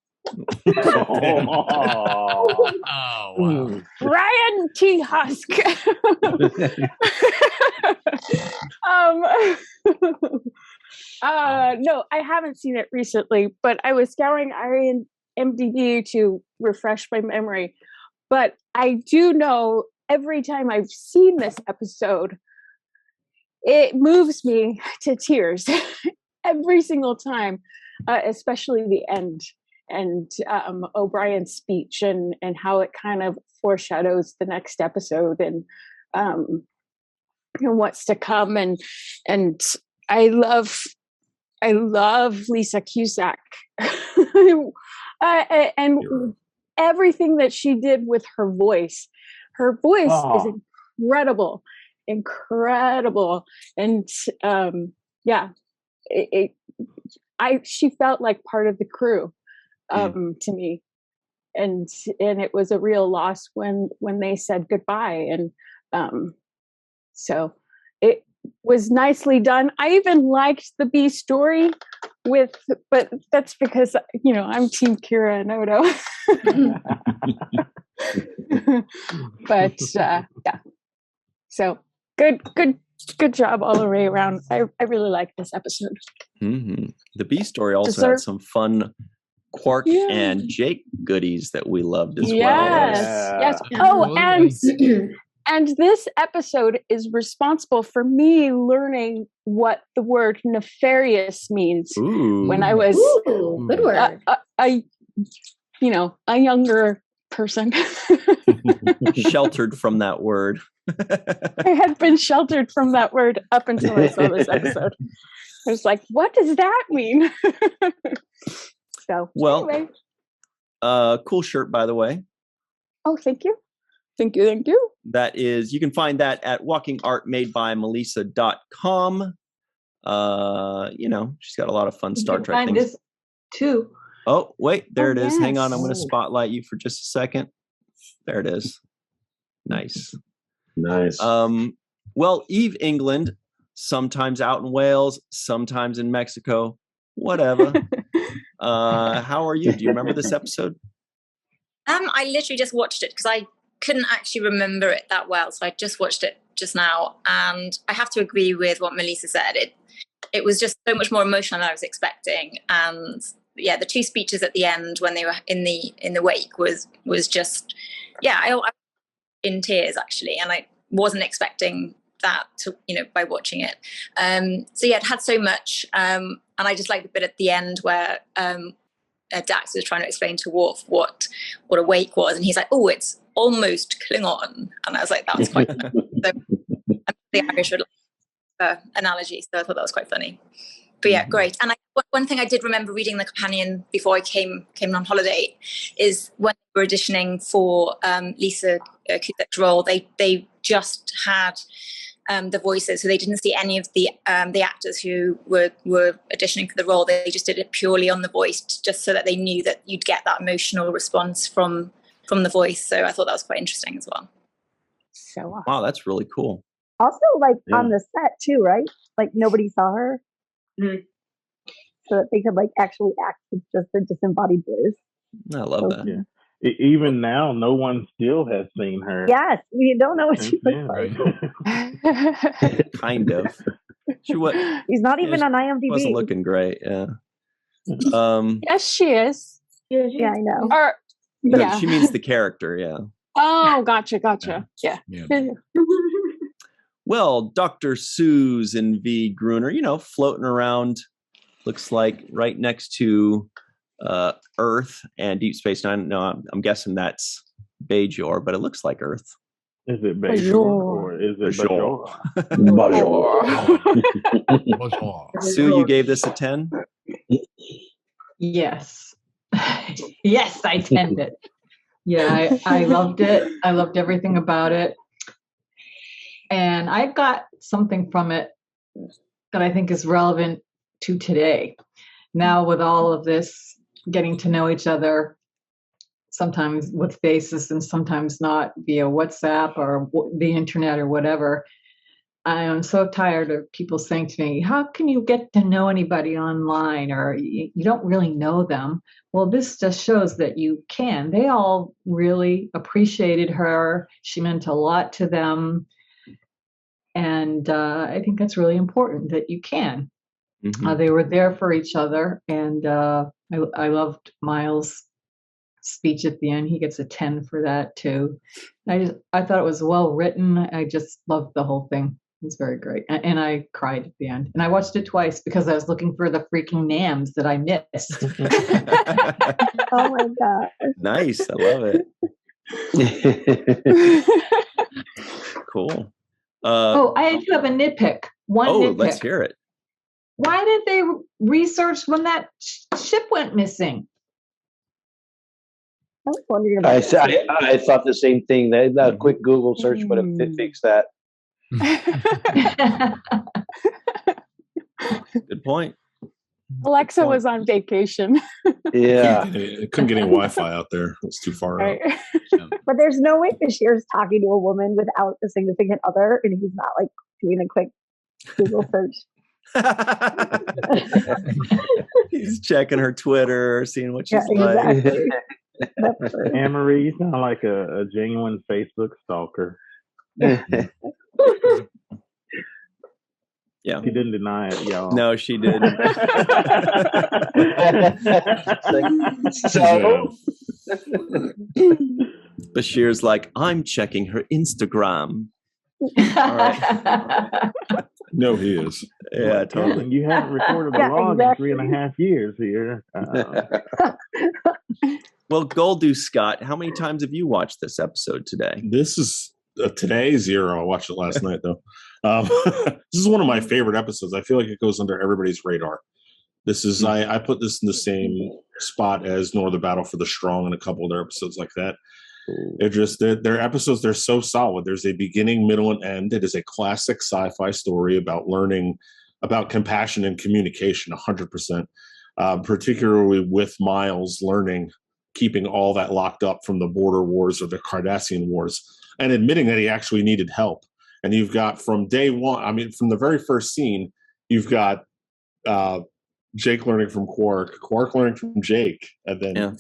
Ryan T. Husk. No, I haven't seen it recently, but I was scouring IMDb to refresh my memory. But I do know every time I've seen this episode, it moves me to tears every single time, especially the end and O'Brien's speech and how it kind of foreshadows the next episode and what's to come. And I love Lisa Cusack and everything that she did with her voice. Her voice is incredible. And she felt like part of the crew to me. And it was a real loss when they said goodbye. And so it was nicely done. I even liked the B story but that's because, I'm Team Kira and Odo. But so good job all the way around. I really like this episode. Mm-hmm. The B story also had some fun Quark and Jake goodies that we loved as well. Yes. Oh, and this episode is responsible for me learning what the word nefarious means when I was good word. A younger person. Sheltered from that word. I had been sheltered from that word up until I saw this episode. I was like, what does that mean? So, anyway. Cool shirt, by the way. Oh, thank you. Thank you. That is, you can find that at walkingartmadebymelissa.com. She's got a lot of fun Star Trek things. This too. Oh, wait, there it is. Hang on, I'm going to spotlight you for just a second. There it is. Nice. Well, Eve England, sometimes out in Wales, sometimes in Mexico, whatever. How are you? Do you remember this episode? I literally just watched it because I couldn't actually remember it that well, so I just watched it just now, and I have to agree with what Melissa said. It was just so much more emotional than I was expecting, and the two speeches at the end when they were in the wake was just I in tears actually, and I wasn't expecting that by watching it. It had so much, and I just liked the bit at the end where Dax was trying to explain to Worf what a wake was, and he's like, "Oh, it's almost Klingon," and I was like, "That was quite funny." So, the Irish would like analogy, so I thought that was quite funny. But great. And one thing I did remember reading the companion before I came on holiday is when they were auditioning for Lisa Cusack's role, they just had the voices, so they didn't see any of the actors who were auditioning for the role. They just did it purely on the voice, just so that they knew that you'd get that emotional response from the voice. So I thought that was quite interesting as well. So wow, that's really cool. Also, on the set too, right? Like nobody saw her, so that they could actually act with just the disembodied voice. I love that. Yeah. Even now, no one still has seen her. Yes, we don't know what she looks like. Kind of. He's not even on IMDb. Wasn't looking great. Yeah. Yes, she is. Yeah, I know. She means the character. Yeah. Oh, gotcha. Yeah. Well, Dr. Susan V. Gruner, floating around, looks like right next to Earth and Deep Space Nine. No, I'm guessing that's Bajor, but it looks like Earth. Is it Bajor or is it Bajor? Sue, you gave this a 10? Yes. Yes, I tend it. Yeah, I loved it. I loved everything about it. And I got something from it that I think is relevant to today. Now with all of this, getting to know each other, sometimes with faces and sometimes not via WhatsApp or the internet or whatever, I am so tired of people saying to me, how can you get to know anybody online, or you don't really know them? Well, this just shows that you can. They all really appreciated her. She meant a lot to them. And I think that's really important that you can. Mm-hmm. They were there for each other. And I loved Miles' speech at the end. He gets a 10 for that too. I thought it was well written. I just loved the whole thing. It was very great. And I cried at the end. And I watched it twice because I was looking for the freaking NAMs that I missed. Oh my God. Nice. I love it. Cool. I do have a nitpick. One nitpick. Let's hear it. Why did they research when that ship went missing? I thought the same thing. That quick Google search would have fixed that. Good point. Alexa was on vacation. Yeah. It couldn't get any Wi-Fi out there. It was too far out. But there's no way Bashir's talking to a woman without a significant other, and he's not like doing a quick Google search. He's checking her Twitter, seeing what she's exactly. like. Anne-Marie, you sound like a genuine Facebook stalker. Yeah. She didn't deny it, y'all. No, she didn't. So Bashir's like, I'm checking her Instagram. All right. No, he is. Yeah, totally. You haven't recorded a log in 3.5 years here. Well, Goldu Scott, how many times have you watched this episode today? This is today 0. I watched it last night though. This is one of my favorite episodes. I feel like it goes under everybody's radar. This is I put this in the same spot as Nor the Battle for the Strong and a couple other episodes like that. They're just their episodes. They're so solid. There's a beginning, middle, and end. It is a classic sci-fi story about learning, about compassion and communication. 100%, particularly with Miles learning, keeping all that locked up from the border wars or the Cardassian wars, and admitting that he actually needed help. And you've got from day one. I mean, from the very first scene, you've got Jake learning from Quark, Quark learning from Jake, and then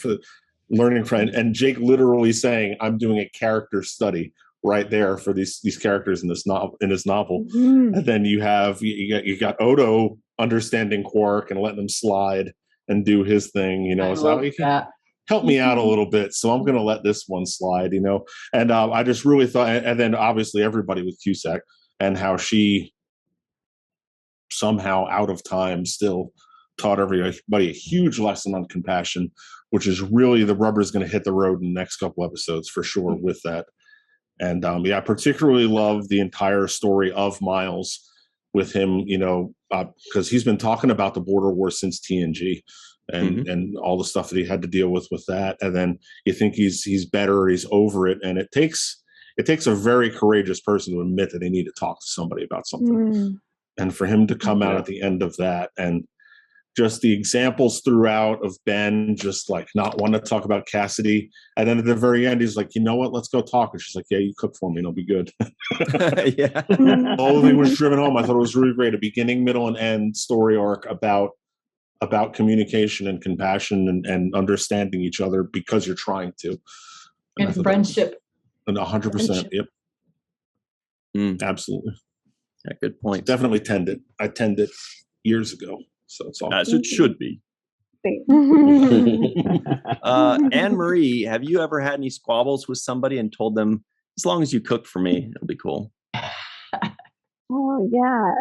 learning from, and Jake literally saying, "I'm doing a character study right there for these characters in this novel." Mm-hmm. And then you got Odo understanding Quark and letting him slide and do his thing. You know, so he can help me out a little bit. So I'm going to let this one slide. You know, and I just really thought, and then obviously everybody with Cusack and how she somehow out of time still taught everybody a huge lesson on compassion, which is really the rubber is going to hit the road in the next couple episodes for sure with that. And I particularly love the entire story of Miles with him, you know, because he's been talking about the border war since TNG and all the stuff that he had to deal with that. And then you think he's better, he's over it. And it takes a very courageous person to admit that they need to talk to somebody about something. And for him to come out at the end of that, and just the examples throughout of Ben just like not wanting to talk about Cassidy. And then at the very end, he's like, you know what, let's go talk. And she's like, yeah, you cook for me and it'll be good. Yeah. The whole thing was driven home. I thought it was really great. A beginning, middle, and end story arc about communication and compassion and understanding each other because you're trying to. And friendship. And 100%. Yep. Absolutely. Yeah, good point. Definitely tended. I tended years ago. So it's all as it should be. Anne-Marie, have you ever had any squabbles with somebody and told them, as long as you cook for me, it'll be cool? Oh, yeah.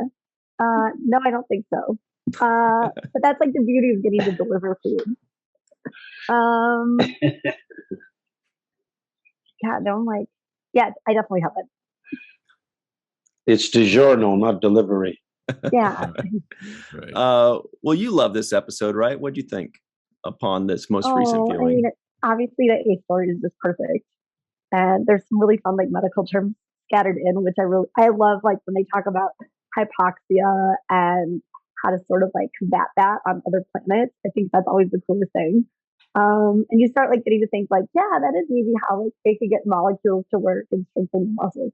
No, I don't think so. But that's like the beauty of getting to deliver food. Yeah, no, I'm like, yeah, I definitely haven't. It's DiGiorno, not delivery. Yeah. Right. Well, you love this episode, right? What'd you think upon this most recent viewing? I mean, obviously the A story is just perfect. And there's some really fun like medical terms scattered in, which I love, like when they talk about hypoxia and how to sort of like combat that on other planets. I think that's always the coolest thing. And you start like getting to think like, yeah, that is maybe how like they could get molecules to work and strengthen your muscles.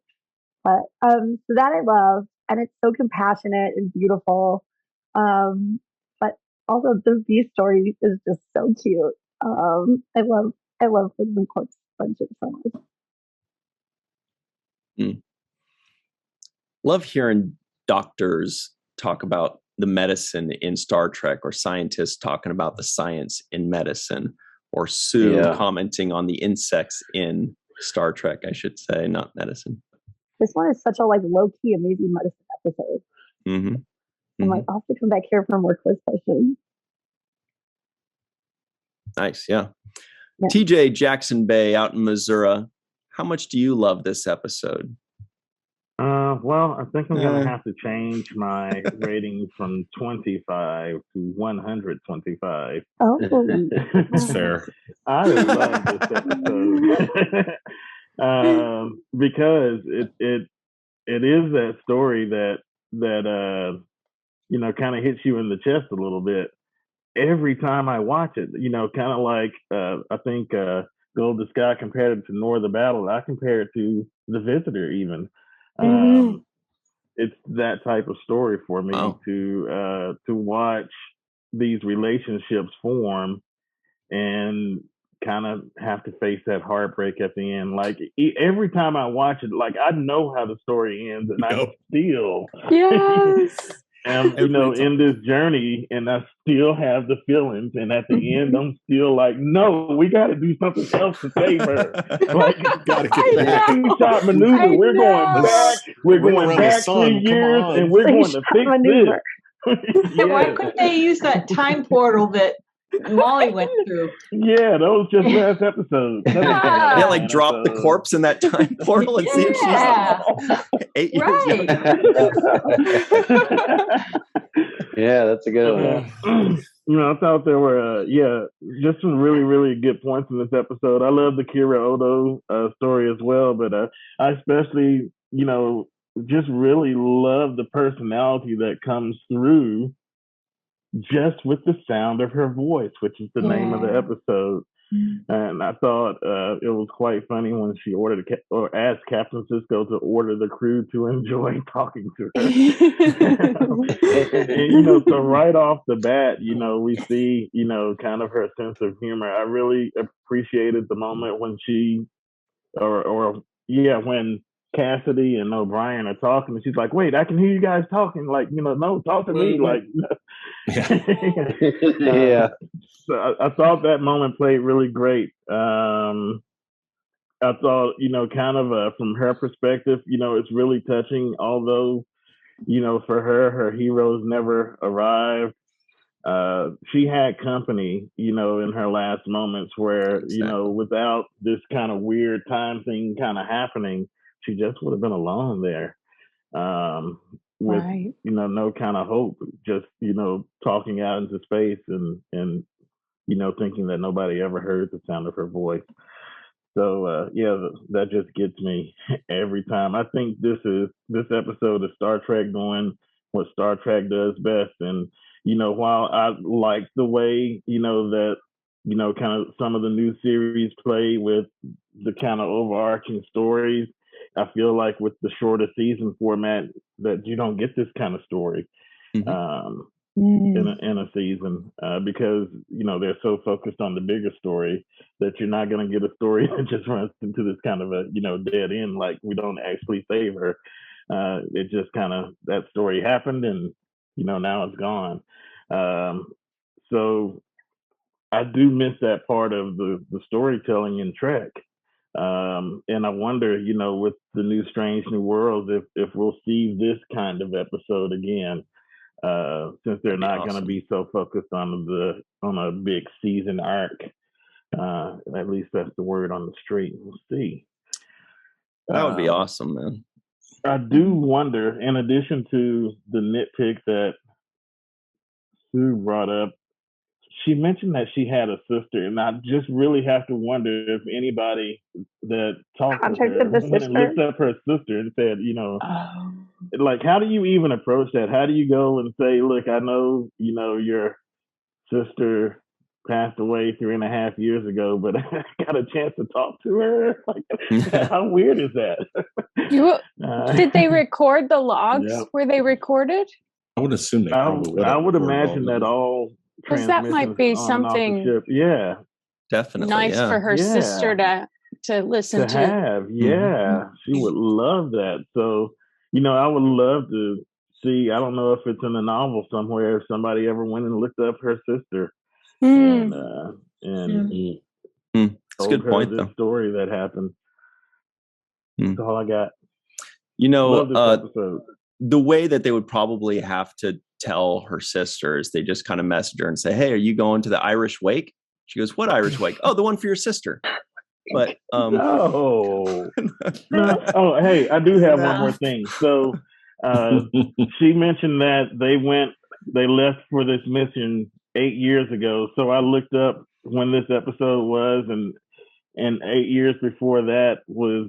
But so that I love, and it's so compassionate and beautiful. But also the B story is just so cute. I love Woodman Quark's friendship so much. Love hearing doctors talk about the medicine in Star Trek, or scientists talking about the science in medicine, or Sue commenting on the insects in Star Trek, I should say, not medicine. This one is such a like low-key amazing medicine episode. I'm like, I'll have to come back here for more quiz questions. Nice, yeah. TJ Jackson-Bey out in Missouri. How much do you love this episode? Well, I think I'm going to have to change my rating from 25 to 125. Oh, that's fair. I love this episode because it is that story that you know, kind of hits you in the chest a little bit every time I watch it. You know, kind of like I think Gold the Sky compared it to Noor the Battle. I compare it to The Visitor even. It's that type of story for me to watch these relationships form and kind of have to face that heartbreak at the end. Like every time I watch it, like I know how the story ends, and I still am, you know, in this journey, and I still have the feelings. And at the end, I'm still like, no, we got to do something else to save her. Like, got to get that shot maneuver. We're going back. We're going back 3 years, and we're going to fix this. Why couldn't they use that time portal that Molly went through? Yeah, that was just last episode. Yeah, like drop the corpse in that time portal and see if she's 8 years Yeah, that's a good one. You know, I thought there were just some really, really good points in this episode. I love the Kira Odo story as well, but I especially, you know, just really love the personality that comes through just with the sound of her voice, which is the name of the episode. And I thought it was quite funny when she asked Captain Sisko to order the crew to enjoy talking to her. And, you know, so right off the bat, you know, we see, you know, kind of her sense of humor. I really appreciated the moment when when Cassidy and O'Brien are talking, and she's like, "Wait, I can hear you guys talking. Like, you know, no, talk to me." Like, So I thought that moment played really great. I thought, you know, kind of from her perspective, you know, it's really touching. Although, you know, for her heroes never arrived. She had company, you know, in her last moments where, you know, without this kind of weird time thing kind of happening, she just would have been alone there. With, you know, no kind of hope, just, you know, talking out into space and, you know, thinking that nobody ever heard the sound of her voice. So, that just gets me every time. I think this episode of Star Trek doing what Star Trek does best. And, you know, while I like the way, you know, that, you know, kind of some of the new series play with the kind of overarching stories, I feel like with the shorter season format that you don't get this kind of story in a season because, you know, they're so focused on the bigger story that you're not going to get a story that just runs into this kind of a, you know, dead end. Like, we don't actually save her. It just kind of, that story happened and, you know, now it's gone. So I do miss that part of the storytelling in Trek. And I wonder, you know, with the new Strange New Worlds, if we'll see this kind of episode again, since they're not going to be so focused on a big season arc. At least that's the word on the street. We'll see. That would be awesome, man. I do wonder, in addition to the nitpick that Sue brought up, she mentioned that she had a sister, and I just really have to wonder if anybody that talked to her went and looked up her sister and said, like, how do you even approach that? How do you go and say, look, I know, your sister passed away 3.5 years ago, but I got a chance to talk to her? Like, how weird is that? Did they record the logs? Yeah. Were they recorded? I would assume they probably would. I would imagine that all because that might be something definitely nice for her sister to listen to have. She would love that. So I would love to see, I don't know if it's in a novel somewhere, if somebody ever went and looked up her sister and it's a good point, this story that happened. That's all I got. Love this episode. The way that they would probably have to tell her sisters, they just kind of message her and say, hey, are you going to the Irish wake? She goes, what Irish wake? Oh, the one for your sister. But no. Oh, hey, I do have one more thing. So she mentioned that they left for this mission 8 years ago. So I looked up when this episode was, and 8 years before that was,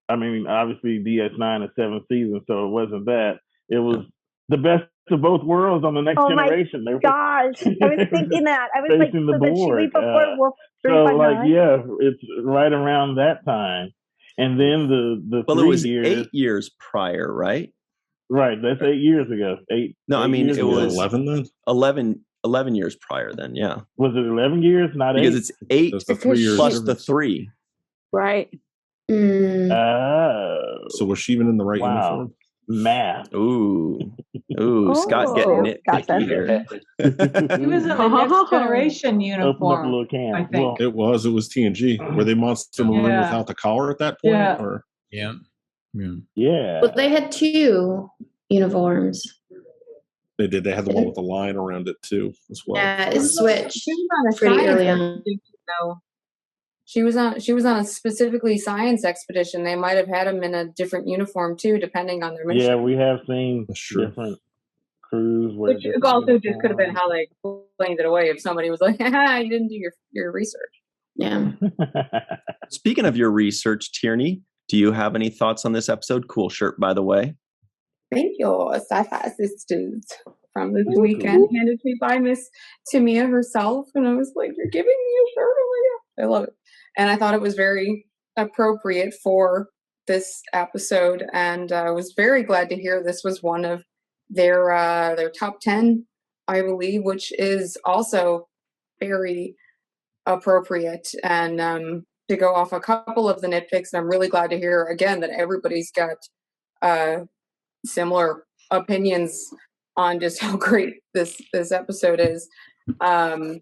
obviously DS9 is 7 seasons, so it wasn't that. It was the best of both worlds on the Next Generation. Oh my gosh, I was thinking that. I was like, the board. Did she leave before Wolf 359? It's right around that time. And then the it was 8 years prior, right? Right, that's 8 years ago. It was 11 then? 11 years prior then, yeah. Was it 11 years? Not 8? Because it's 8 plus the 3. Right. So was she even in the right uniform? Math. Ooh, Scott getting it. Here. He was in the Next Generation uniform. I think it was TNG. Were they Monster Marine without the collar at that point? Yeah. Or? Yeah. But they had 2 uniforms. They did. They had the one with the line around it too, as well. Yeah, it switched pretty early on. She was on a specifically science expedition. They might have had him in a different uniform too, depending on their mission. Yeah, we have seen different crews. Which also just could have been how they explained it away. If somebody was like, you didn't do your research. Yeah. Speaking of your research, Tierney, do you have any thoughts on this episode? Cool shirt, by the way. Thank you, Sci-Fi Sisters from this weekend, handed to me by Miss Tamia herself. And I was like, you're giving me a shirt? Oh my God. I love it. And I thought it was very appropriate for this episode. And I was very glad to hear this was one of their top 10, I believe, which is also very appropriate. And to go off a couple of the nitpicks, and I'm really glad to hear, again, that everybody's got similar opinions on just how great this episode is. I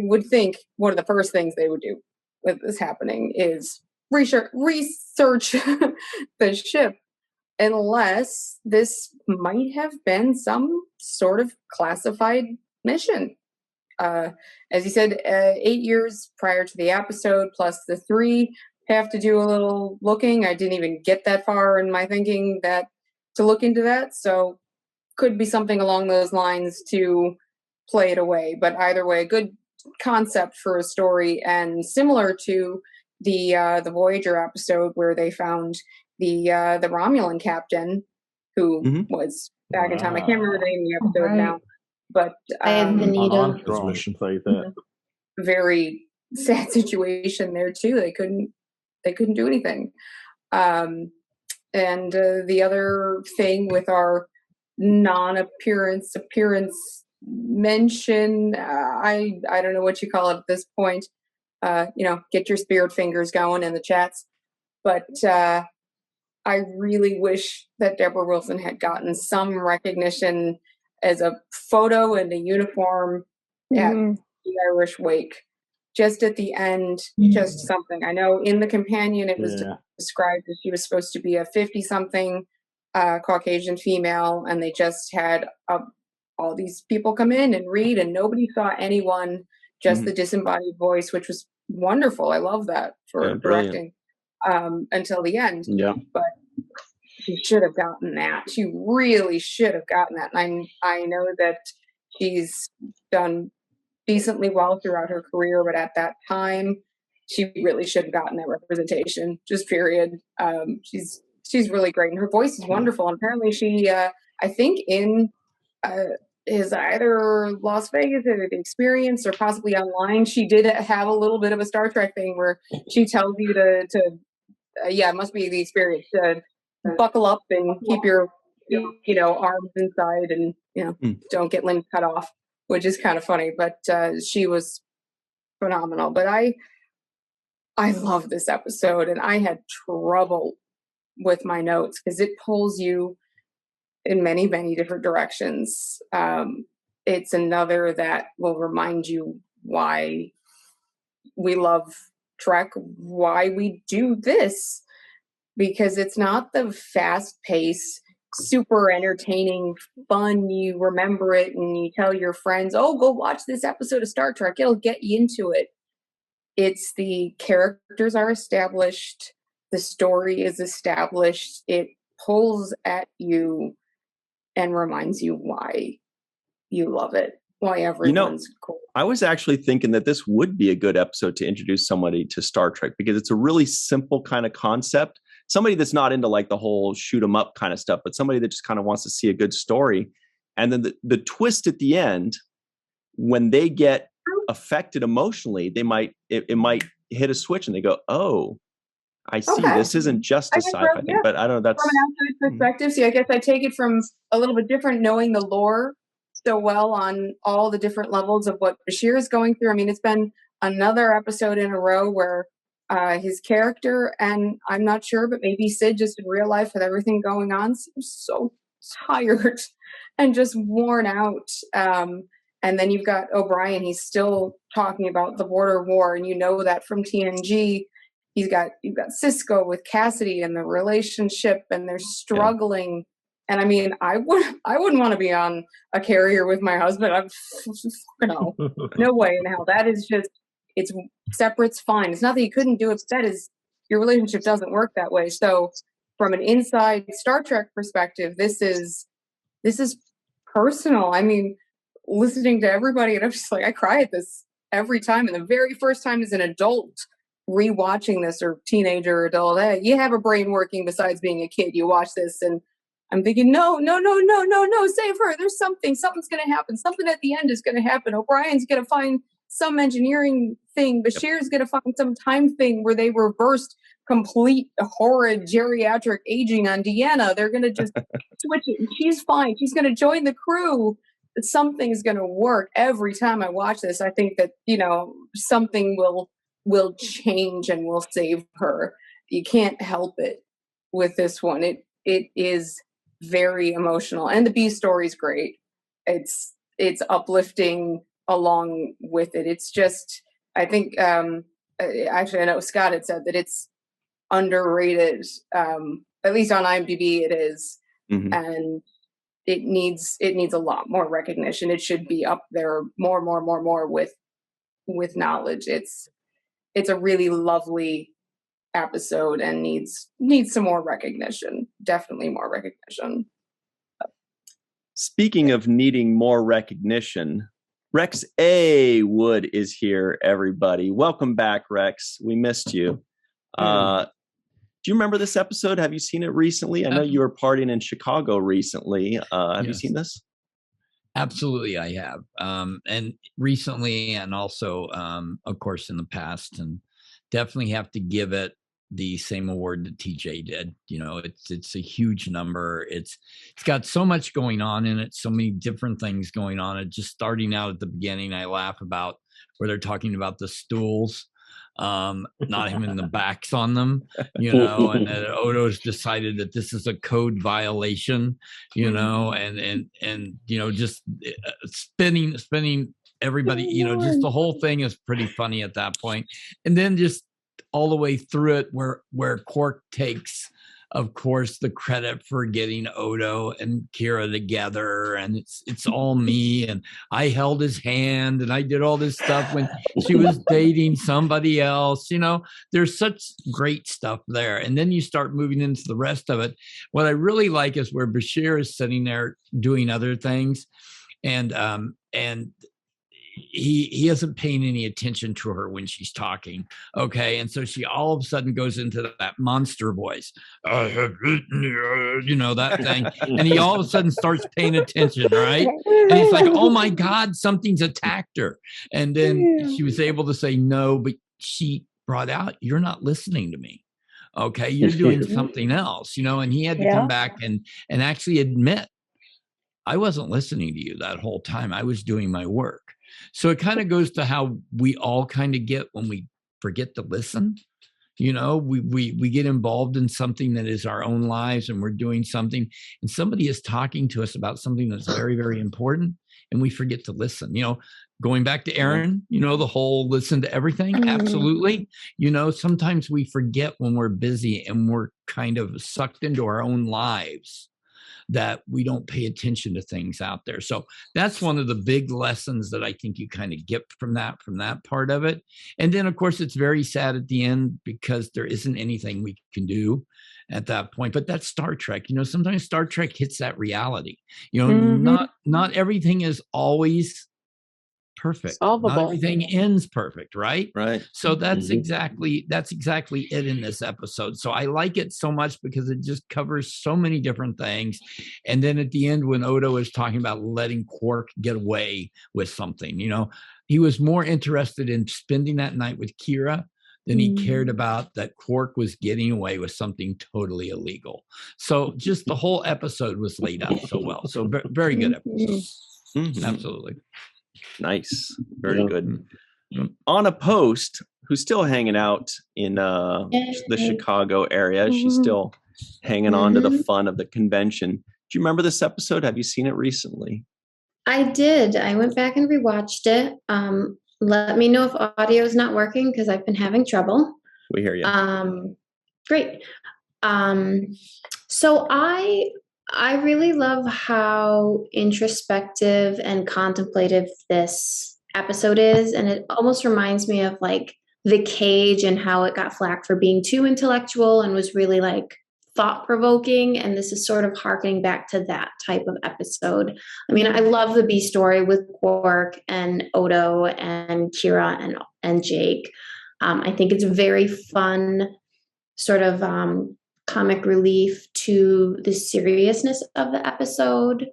would think one of the first things they would do with this happening is research the ship, unless this might have been some sort of classified mission. As you said, 8 years prior to the episode, plus the 3 have to do a little looking. I didn't even get that far in my thinking to look into that. So could be something along those lines to play it away. But either way, a good concept for a story, and similar to the Voyager episode where they found the Romulan captain who was back in time. I can't remember the name of the episode now, but very sad situation there too. They couldn't do anything. And the other thing with our appearance mention, I don't know what you call it at this point. Get your spirit fingers going in the chats. But I really wish that Deborah Wilson had gotten some recognition as a photo and a uniform at the Irish wake. Just at the end, just something. I know in the companion it was described as she was supposed to be a 50-something Caucasian female, and they just had all these people come in and read, and nobody saw anyone, just the disembodied voice, which was wonderful. I love that for directing until the end. Yeah. But she should have gotten that. She really should have gotten that. And I know that She's done decently well throughout her career, but at that time, she really should have gotten that representation. Just period. She's really great, and her voice is wonderful. And apparently, she I think in is either Las Vegas or The Experience or possibly online, she did have a little bit of a Star Trek thing where she tells you to it must be The Experience, to buckle up and keep your arms inside and don't get limbs cut off, which is kind of funny. But she was phenomenal. But I love this episode, and I had trouble with my notes because it pulls you in many, many different directions. It's another that will remind you why we love Trek, why we do this, because it's not the fast-paced, super entertaining fun. You remember it and you tell your friends, oh, go watch this episode of Star Trek. It'll get you into it. It's the characters are established. The story is established. It pulls at you and reminds you why you love it, why everyone's cool. I was actually thinking that this would be a good episode to introduce somebody to Star Trek because it's a really simple kind of concept. Somebody that's not into like the whole shoot 'em up kind of stuff, but somebody that just kind of wants to see a good story. And then the twist at the end, when they get affected emotionally, it might hit a switch and they go, oh, I see. Okay. This isn't just a sci-fi thing, but I don't know. That's from an outside perspective. See, I guess I take it from a little bit different, knowing the lore so well on all the different levels of what Bashir is going through. I mean, it's been another episode in a row where his character, and I'm not sure, but maybe Sid just in real life with everything going on, seems so tired and just worn out. And then you've got O'Brien. He's still talking about the border war, and you know that from TNG. You've got Sisko with Cassidy and the relationship, and they're struggling. Yeah. And I mean, I wouldn't want to be on a carrier with my husband. No way in hell. That is just, it's separate's fine. It's not that you couldn't do it, but that is, your relationship doesn't work that way. So from an inside Star Trek perspective, this is personal. I mean, listening to everybody, and I'm just like, I cry at this every time. And the very first time as an adult rewatching this, or teenager or adult, hey, you have a brain working besides being a kid. You watch this and I'm thinking, no, save her. There's something's going to happen. Something at the end is going to happen. O'Brien's going to find some engineering thing. Bashir's going to find some time thing where they reversed complete horrid geriatric aging on Deanna. They're going to just switch it. And she's fine. She's going to join the crew. Something's going to work. Every time I watch this, I think that, something will change and will save her. You can't help it with this one. It is very emotional, and the B story is great. It's uplifting along with it. It's just, I think, actually, I know Scott had said that it's underrated. At least on IMDb, it is, and it needs a lot more recognition. It should be up there more with knowledge. It's a really lovely episode and needs some more recognition. Definitely more recognition. Speaking of needing more recognition, Rex A. Wood is here, everybody. Welcome back, Rex. We missed you. Do you remember this episode? Have you seen it recently? I know you were partying in Chicago recently. Have you seen this? Absolutely, I have. And recently, and also, of course, in the past, and definitely have to give it the same award that TJ did. It's a huge number. It's got so much going on in it, so many different things going on. It just starting out at the beginning, I laugh about where they're talking about the stools, not having the backs on them, and that Odo's decided that this is a code violation, and just spinning everybody, just the whole thing is pretty funny at that point. And then just all the way through it where Quark takes, of course, the credit for getting Odo and Kira together, and it's all me, and I held his hand and I did all this stuff when she was dating somebody else. There's such great stuff there. And then you start moving into the rest of it. What I really like is where Bashir is sitting there doing other things, and he isn't paying any attention to her when she's talking. Okay. And so she all of a sudden goes into that monster voice, I have written, you know, that thing. And he all of a sudden starts paying attention. Right. And he's like, oh my God, something's attacked her. And then she was able to say no, but she brought out, you're not listening to me. Okay. You're doing something else, you know, and he had to come back and actually admit, I wasn't listening to you that whole time. I was doing my work. So it kind of goes to how we all kind of get when we forget to listen. You know, we get involved in something that is our own lives, and we're doing something, and somebody is talking to us about something that's very, very important, and we forget to listen. You know, going back to Aron, you know, the whole listen to everything. Absolutely. You know, sometimes we forget when we're busy and we're kind of sucked into our own lives, that we don't pay attention to things out there. So that's one of the big lessons that I think you kind of get from that part of it. And then, of course, it's very sad at the end because there isn't anything we can do at that point. But that's Star Trek. You know, sometimes Star Trek hits that reality. You know, not everything is always perfect. Solvable. Not everything ends perfect, right? Right. So that's exactly it in this episode. So I like it so much because it just covers so many different things. And then at the end, when Odo is talking about letting Quark get away with something, you know, he was more interested in spending that night with Kira than he cared about that Quark was getting away with something totally illegal. So just the whole episode was laid out so well. So very good episode. Absolutely. Nice. Very good. Anna Post, who's still hanging out in the Chicago area. She's still hanging on to the fun of the convention. Do you remember this episode? Have you seen it recently? I did. I went back and rewatched it. Let me know if audio is not working because I've been having trouble. We hear you. Great. So I really love how introspective and contemplative this episode is. And it almost reminds me of like The Cage and how it got flack for being too intellectual and was really like thought-provoking. And this is sort of harkening back to that type of episode. I mean, I love the B story with Quark and Odo and Kira and Jake. I think it's a very fun sort of comic relief to the seriousness of the episode.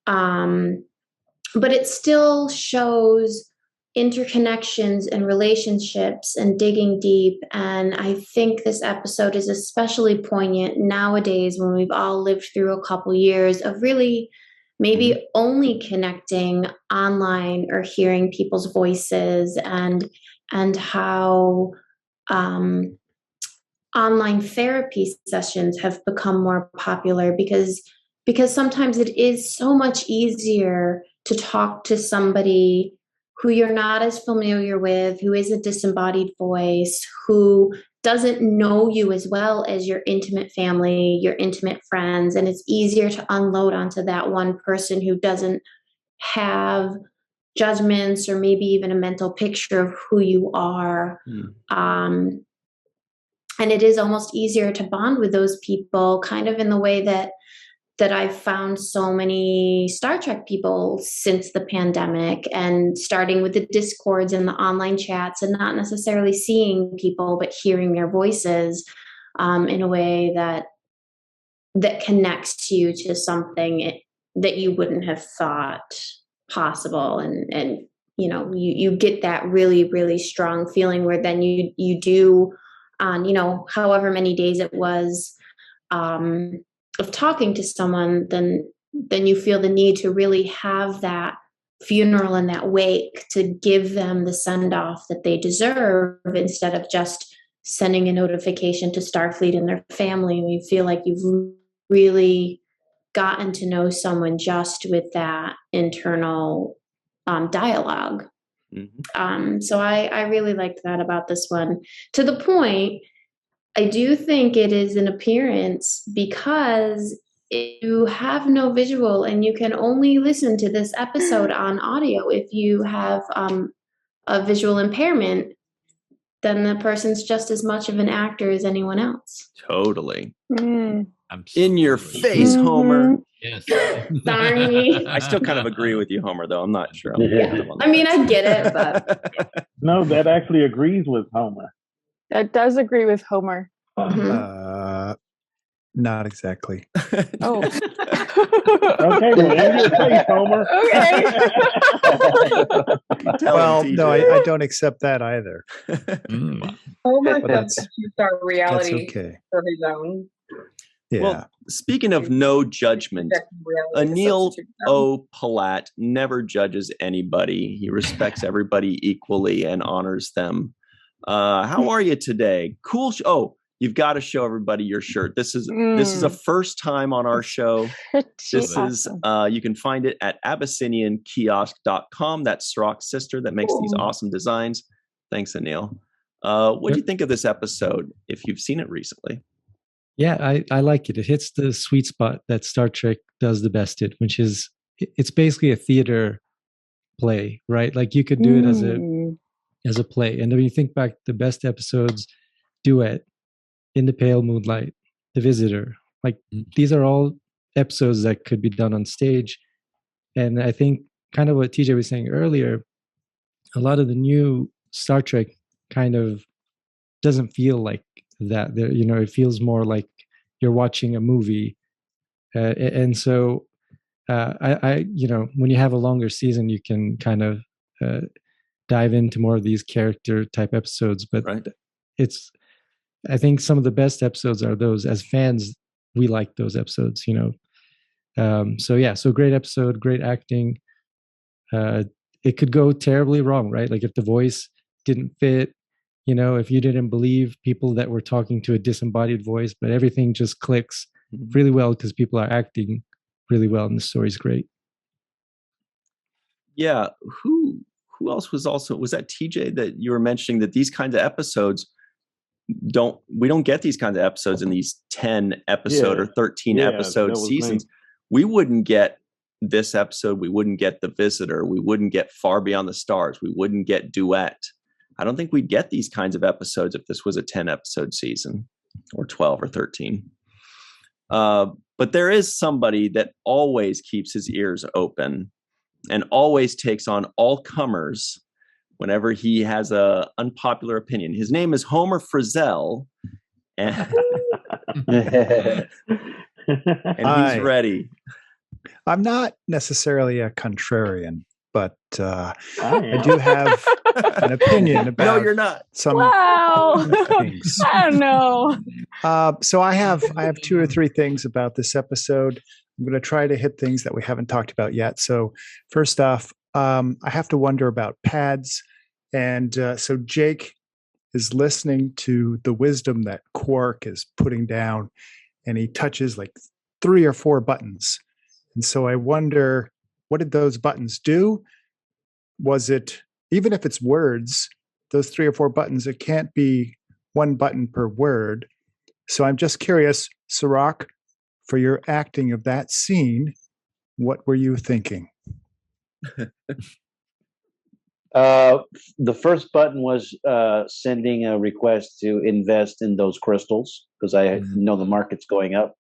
But it still shows interconnections and relationships and digging deep. And I think this episode is especially poignant nowadays when we've all lived through a couple years of really maybe only connecting online or hearing people's voices, and how online therapy sessions have become more popular because sometimes it is so much easier to talk to somebody who you're not as familiar with, who is a disembodied voice, who doesn't know you as well as your intimate family, your intimate friends. And it's easier to unload onto that one person who doesn't have judgments or maybe even a mental picture of who you are. And it is almost easier to bond with those people, kind of in the way that I've found so many Star Trek people since the pandemic, and starting with the Discords and the online chats and not necessarily seeing people, but hearing their voices in a way that connects you to something that you wouldn't have thought possible. And you know, you get that really, really strong feeling where then you do, you know, however many days it was of talking to someone, then you feel the need to really have that funeral and that wake to give them the send off that they deserve, instead of just sending a notification to Starfleet and their family. And you feel like you've really gotten to know someone just with that internal dialogue. So I really liked that about this one, to the point I do think it is an appearance because you have no visual and you can only listen to this episode on audio. If you have a visual impairment, then the person's just as much of an actor as anyone else. Totally. Absolutely. In your face, Homer. Yes. Sorry. I still kind of agree with you, Homer, though. I'm not sure. I mean, I get it, but No, that actually agrees with Homer. That does agree with Homer. Not exactly. Oh. Okay, well, in your face, Homer. Okay. Well, no, I don't accept that either. Homer But has a two-star reality okay. for his own. Yeah. Well, speaking of no judgment, Anil O. Palat never judges anybody. He respects everybody equally and honors them. How are you today? Cool. Oh, you've got to show everybody your shirt. This is a first time on our show. This is you can find it at AbyssinianKiosk.com. That's Cirroc's sister that makes these awesome designs. Thanks, Anil. What do you think of this episode? If you've seen it recently. Yeah, I like it. It hits the sweet spot that Star Trek does the best at, which is it's basically a theater play, right? Like you could do it as a play. And when you think back, the best episodes, Duet, In the Pale Moonlight, The Visitor, like these are all episodes that could be done on stage. And I think kind of what TJ was saying earlier, a lot of the new Star Trek kind of doesn't feel like that. There, you know, it feels more like you're watching a movie. And so I you know, when you have a longer season, you can kind of dive into more of these character type episodes. But I think some of the best episodes are those. As fans, we like those episodes, you know. So great episode, great acting. It could go terribly wrong, right? Like if the voice didn't fit, you know, if you didn't believe people that were talking to a disembodied voice, but everything just clicks really well because people are acting really well and the story's great. Yeah. Who else was that TJ that you were mentioning that these kinds of episodes we don't get these kinds of episodes in these 10 episode or 13 episode seasons. We wouldn't get this episode. We wouldn't get The Visitor. We wouldn't get Far Beyond the Stars. We wouldn't get Duet. I don't think we'd get these kinds of episodes if this was a 10 episode season or 12 or 13. But there is somebody that always keeps his ears open and always takes on all comers whenever he has a unpopular opinion. His name is Homer Frizzell, and he's ready. I'm not necessarily a contrarian, but I do have an opinion about. No, you're not. Some things. I don't know. So I have 2 or 3 things about this episode. I'm going to try to hit things that we haven't talked about yet. So first off, I have to wonder about pads. And so Jake is listening to the wisdom that Quark is putting down, and he touches like 3 or 4 buttons. And so I wonder, what did those buttons do? Was it, even if it's words, those 3 or 4 buttons, it can't be 1 button per word. So I'm just curious, Cirroc, for your acting of that scene, what were you thinking? The first button was sending a request to invest in those crystals because I know the market's going up.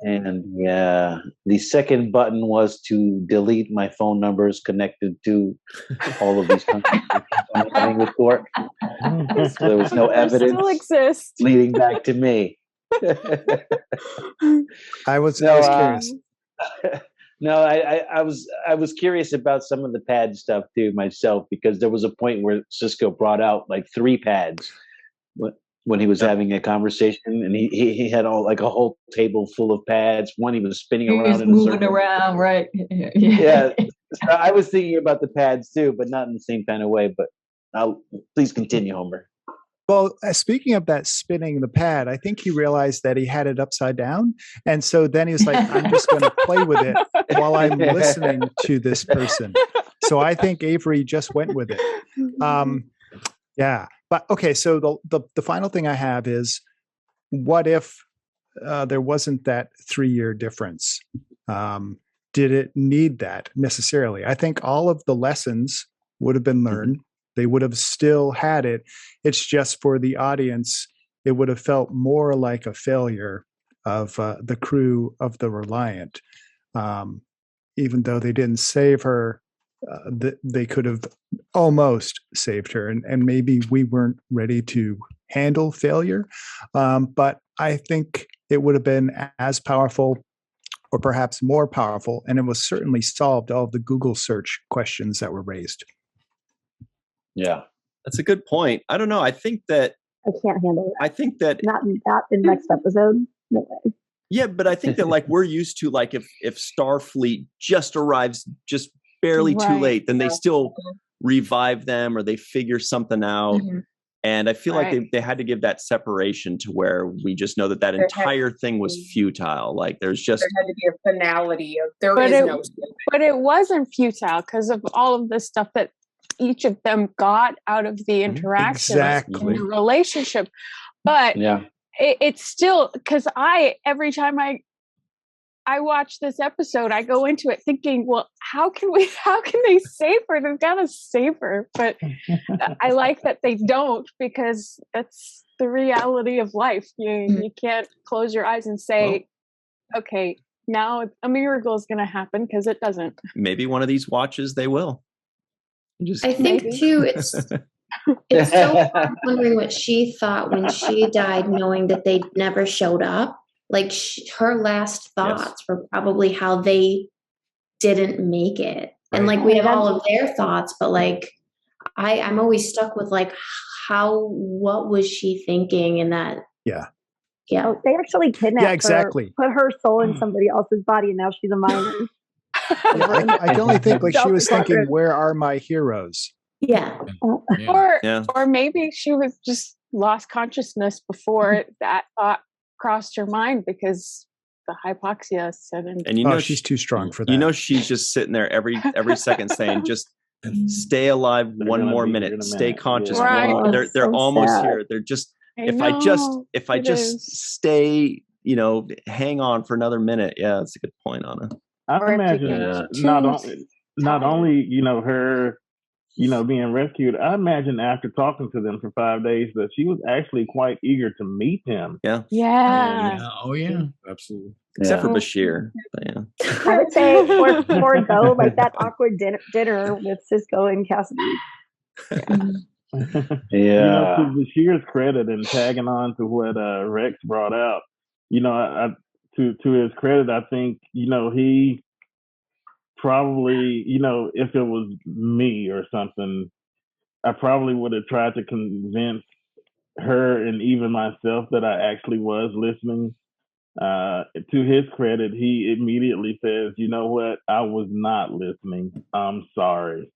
And the second button was to delete my phone numbers connected to all of these countries I'm having with Quark. So there was no evidence still exists. leading back to me. I was curious. No, I was curious about some of the pad stuff too myself, because there was a point where Sisko brought out like 3 pads when he was having a conversation, and he had all like a whole table full of pads. One he was spinning around in a moving circle. around, right? Yeah. So I was thinking about the pads too, but not in the same kind of way. But please continue, Homer. Well, speaking of that spinning the pad, I think he realized that he had it upside down. And so then he was like, I'm just going to play with it while I'm listening to this person. So I think Avery just went with it. Yeah. But okay, so the final thing I have is, what if there wasn't that 3-year difference? Did it need that necessarily? I think all of the lessons would have been learned. They would have still had it. It's just for the audience it would have felt more like a failure of the crew of the Reliant. Even though they didn't save her, they could have almost saved her. And maybe we weren't ready to handle failure. But I think it would have been as powerful or perhaps more powerful. And it was certainly solved all of the Google search questions that were raised. Yeah. That's a good point. I don't know. I think that I can't handle it. I think that not in next episode. No way. Yeah, but I think that like we're used to like if Starfleet just arrives just barely too late, then they still revive them or they figure something out. Mm-hmm. And I feel like they had to give that separation to where we just know that entire thing was futile. Like there had to be a finality of but it wasn't futile because of all of the stuff that each of them got out of the interaction in the relationship. But it's still, because every time I watch this episode, I go into it thinking, well, how can they save her? They've got to save her. But I like that they don't, because that's the reality of life. You can't close your eyes and say, okay, now a miracle is going to happen, because it doesn't. Maybe one of these watches they will. I think too, it's so hard wondering what she thought when she died, knowing that they never showed up. Like her last thoughts were probably how they didn't make it. And like we have all of their thoughts, but like I'm always stuck with like what was she thinking in that? Yeah. They actually kidnapped her, put her soul in somebody else's body, and now she's a minor. I only think like she was thinking, where are my heroes? Or maybe she was just lost consciousness before that thought crossed her mind, because the hypoxia set in. And you know she's too strong for that. You know she's just sitting there every second saying, just stay alive one more minute, stay conscious. They're almost here. They're just if I just stay, hang on for another minute. Yeah, that's a good point, Anna. I imagine not only her being rescued. I imagine after talking to them for 5 days that she was actually quite eager to meet him. Oh yeah, absolutely. Except for Bashir. But I would say or go like that awkward dinner with Sisko and Cassidy. To Bashir's credit and tagging on to what Rex brought out, to his credit, I think, he probably, if it was me or something, I probably would have tried to convince her and even myself that I actually was listening. To his credit, he immediately says, you know what? I was not listening. I'm sorry.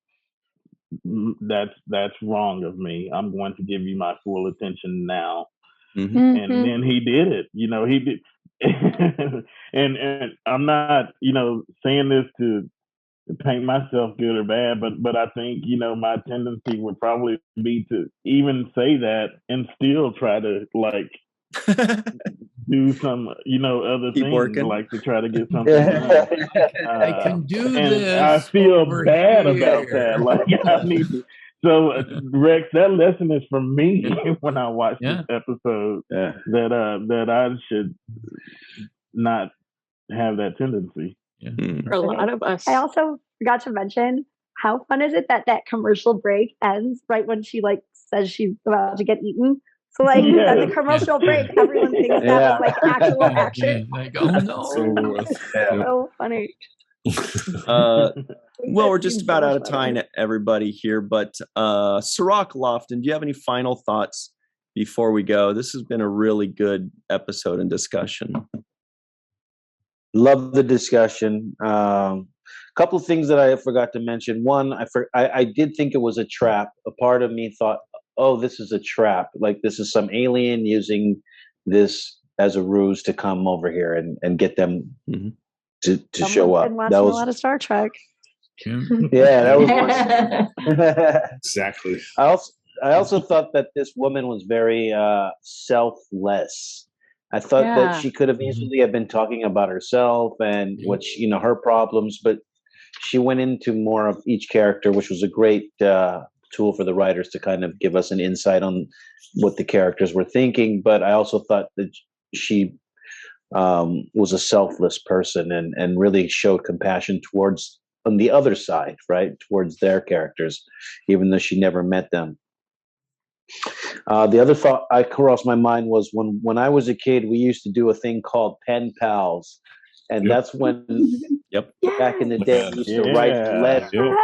That's wrong of me. I'm going to give you my full attention now. Mm-hmm. And then he did it. He did. and I'm not, saying this to paint myself good or bad, but I think, my tendency would probably be to even say that and still try to like do some, other things, working. Like to try to get something done. I can do this. I feel bad about that. Like I need to. So Rex, that lesson is from me when I watch this episode. That I should not have that tendency. For a lot of us. I also forgot to mention, how fun is it that commercial break ends right when she like says she's about to get eaten? So like at the commercial break, everyone thinks that was like actual action. Like, oh no. So funny. Well, we're just about out of time, everybody here, but Cirroc, Lofton, do you have any final thoughts before we go? This has been a really good episode and discussion. Love the discussion. Couple of things that I forgot to mention. One, I did think it was a trap. A part of me thought, oh, this is a trap. Like this is some alien using this as a ruse to come over here and get them to show up. That was a lot of Star Trek. Yeah, that was exactly. I also thought that this woman was very selfless. I thought that she could have easily have been talking about herself and what her problems, but she went into more of each character, which was a great tool for the writers to kind of give us an insight on what the characters were thinking. But I also thought that she was a selfless person and really showed compassion towards on the other side, right, towards their characters, even though she never met them. The other thought I crossed my mind was when I was a kid, we used to do a thing called pen pals, and that's when back in the day you used to write a letter.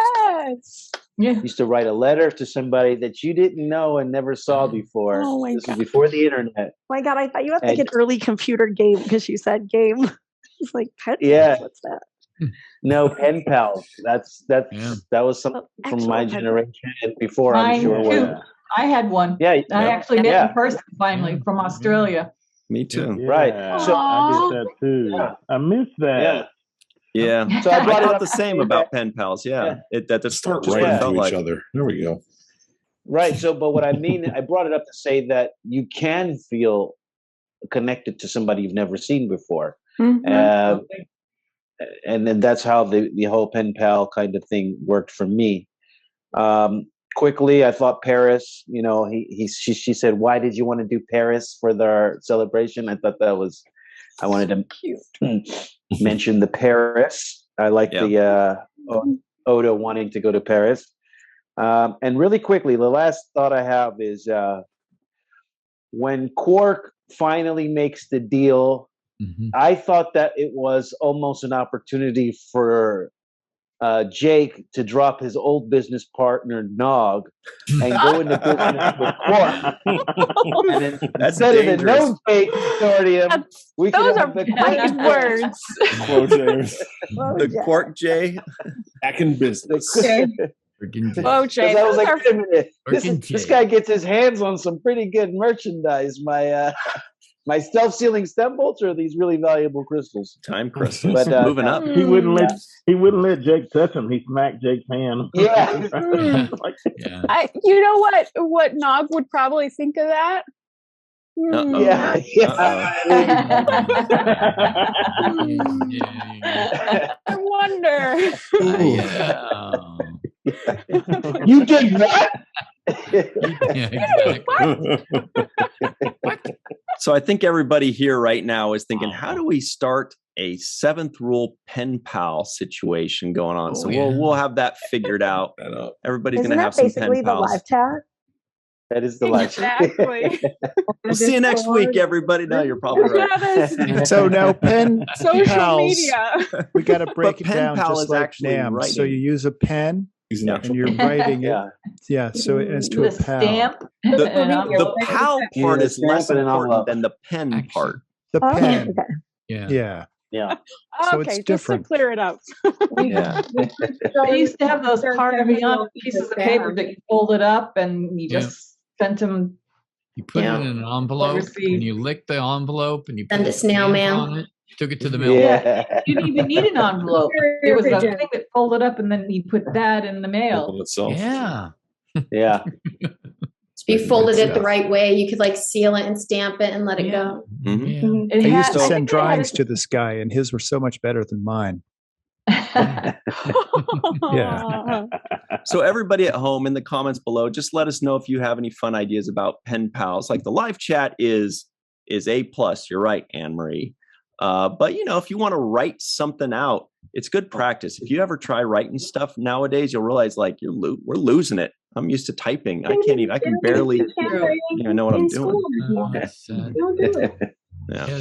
Used to write a letter to somebody that you didn't know and never saw before. Oh my this God. was before the internet. Oh my God, I thought you had like an early computer game because you said game. It's like pen pals, what's that? No, pen pals. That was something from my generation and before. I'm sure. I had one. Yeah, I actually met in person finally from Australia. Me too. Yeah, right. So I miss that too. I miss that. Yeah. So I thought the same about pen pals. Yeah. That start just writing felt to like each other. There we go. Right. So, but what I mean, I brought it up to say that you can feel connected to somebody you've never seen before. And then that's how the whole pen pal kind of thing worked for me. Quickly, I thought Paris, you know, she said, why did you want to do Paris for their celebration? I thought that was, I wanted to mention the Paris. I like the Odo wanting to go to Paris. And really quickly, the last thought I have is when Quark finally makes the deal, I thought that it was almost an opportunity for Jake to drop his old business partner Nog and go into business with Quark. And instead of the no fake consortium, we could have the big words. The Quark J back in business. Oh, Jay, I was like, wait a minute. This guy gets his hands on some pretty good merchandise. My self-sealing stem bolts are these really valuable crystals. Time crystals. But, moving up. He wouldn't let Jake touch him. He smacked Jake's hand. Yeah. You know what Nog would probably think of that? Yeah. I wonder. You did what? So I think everybody here right now is thinking, how do we start a seventh rule pen pal situation going on? So we'll have that figured out. Everybody's going to have some pen pals. Isn't that basically the live chat? That is the live chat. We'll see you next week, everybody. No, you're probably right. So now pen social pals, media. We got to break it down pal just is like actually NAM. writing. So you use a pen. And you're writing it. So as to a pal. Stamp. The pal part is less important than the pen part. The pen. Yeah. So okay, it's different. just to clear it up. They used to have those Parmesan pieces of paper that you folded up and you just sent them. You put it in an envelope and you lick the envelope and you put a snail mail on it. Took it to the mail. Yeah. You didn't even need an envelope. It was a thing that folded up and then you put that in the mail. Yeah. Yeah. You folded it the right way. You could like seal it and stamp it and let it go. I used to send drawings to this guy, and his were so much better than mine. So everybody at home, in the comments below, just let us know if you have any fun ideas about pen pals. Like the live chat is A+. You're right, Anne Marie. But you know, if you want to write something out, it's good practice. If you ever try writing stuff nowadays, you'll realize like we're losing it. I'm used to typing. I can barely know what I'm doing.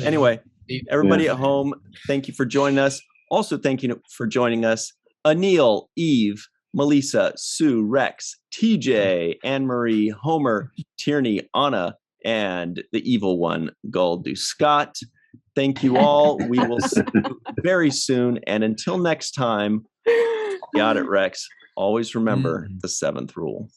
Anyway, everybody at home, thank you for joining us. Also, thank you for joining us, Anil, Eve, Melissa, Sue, Rex, TJ, Anne Marie, Homer, Tierney, Anna, and the evil one, Goldu Scott. Thank you all. We will see you very soon. And until next time, got it, Rex. Always remember the seventh rule.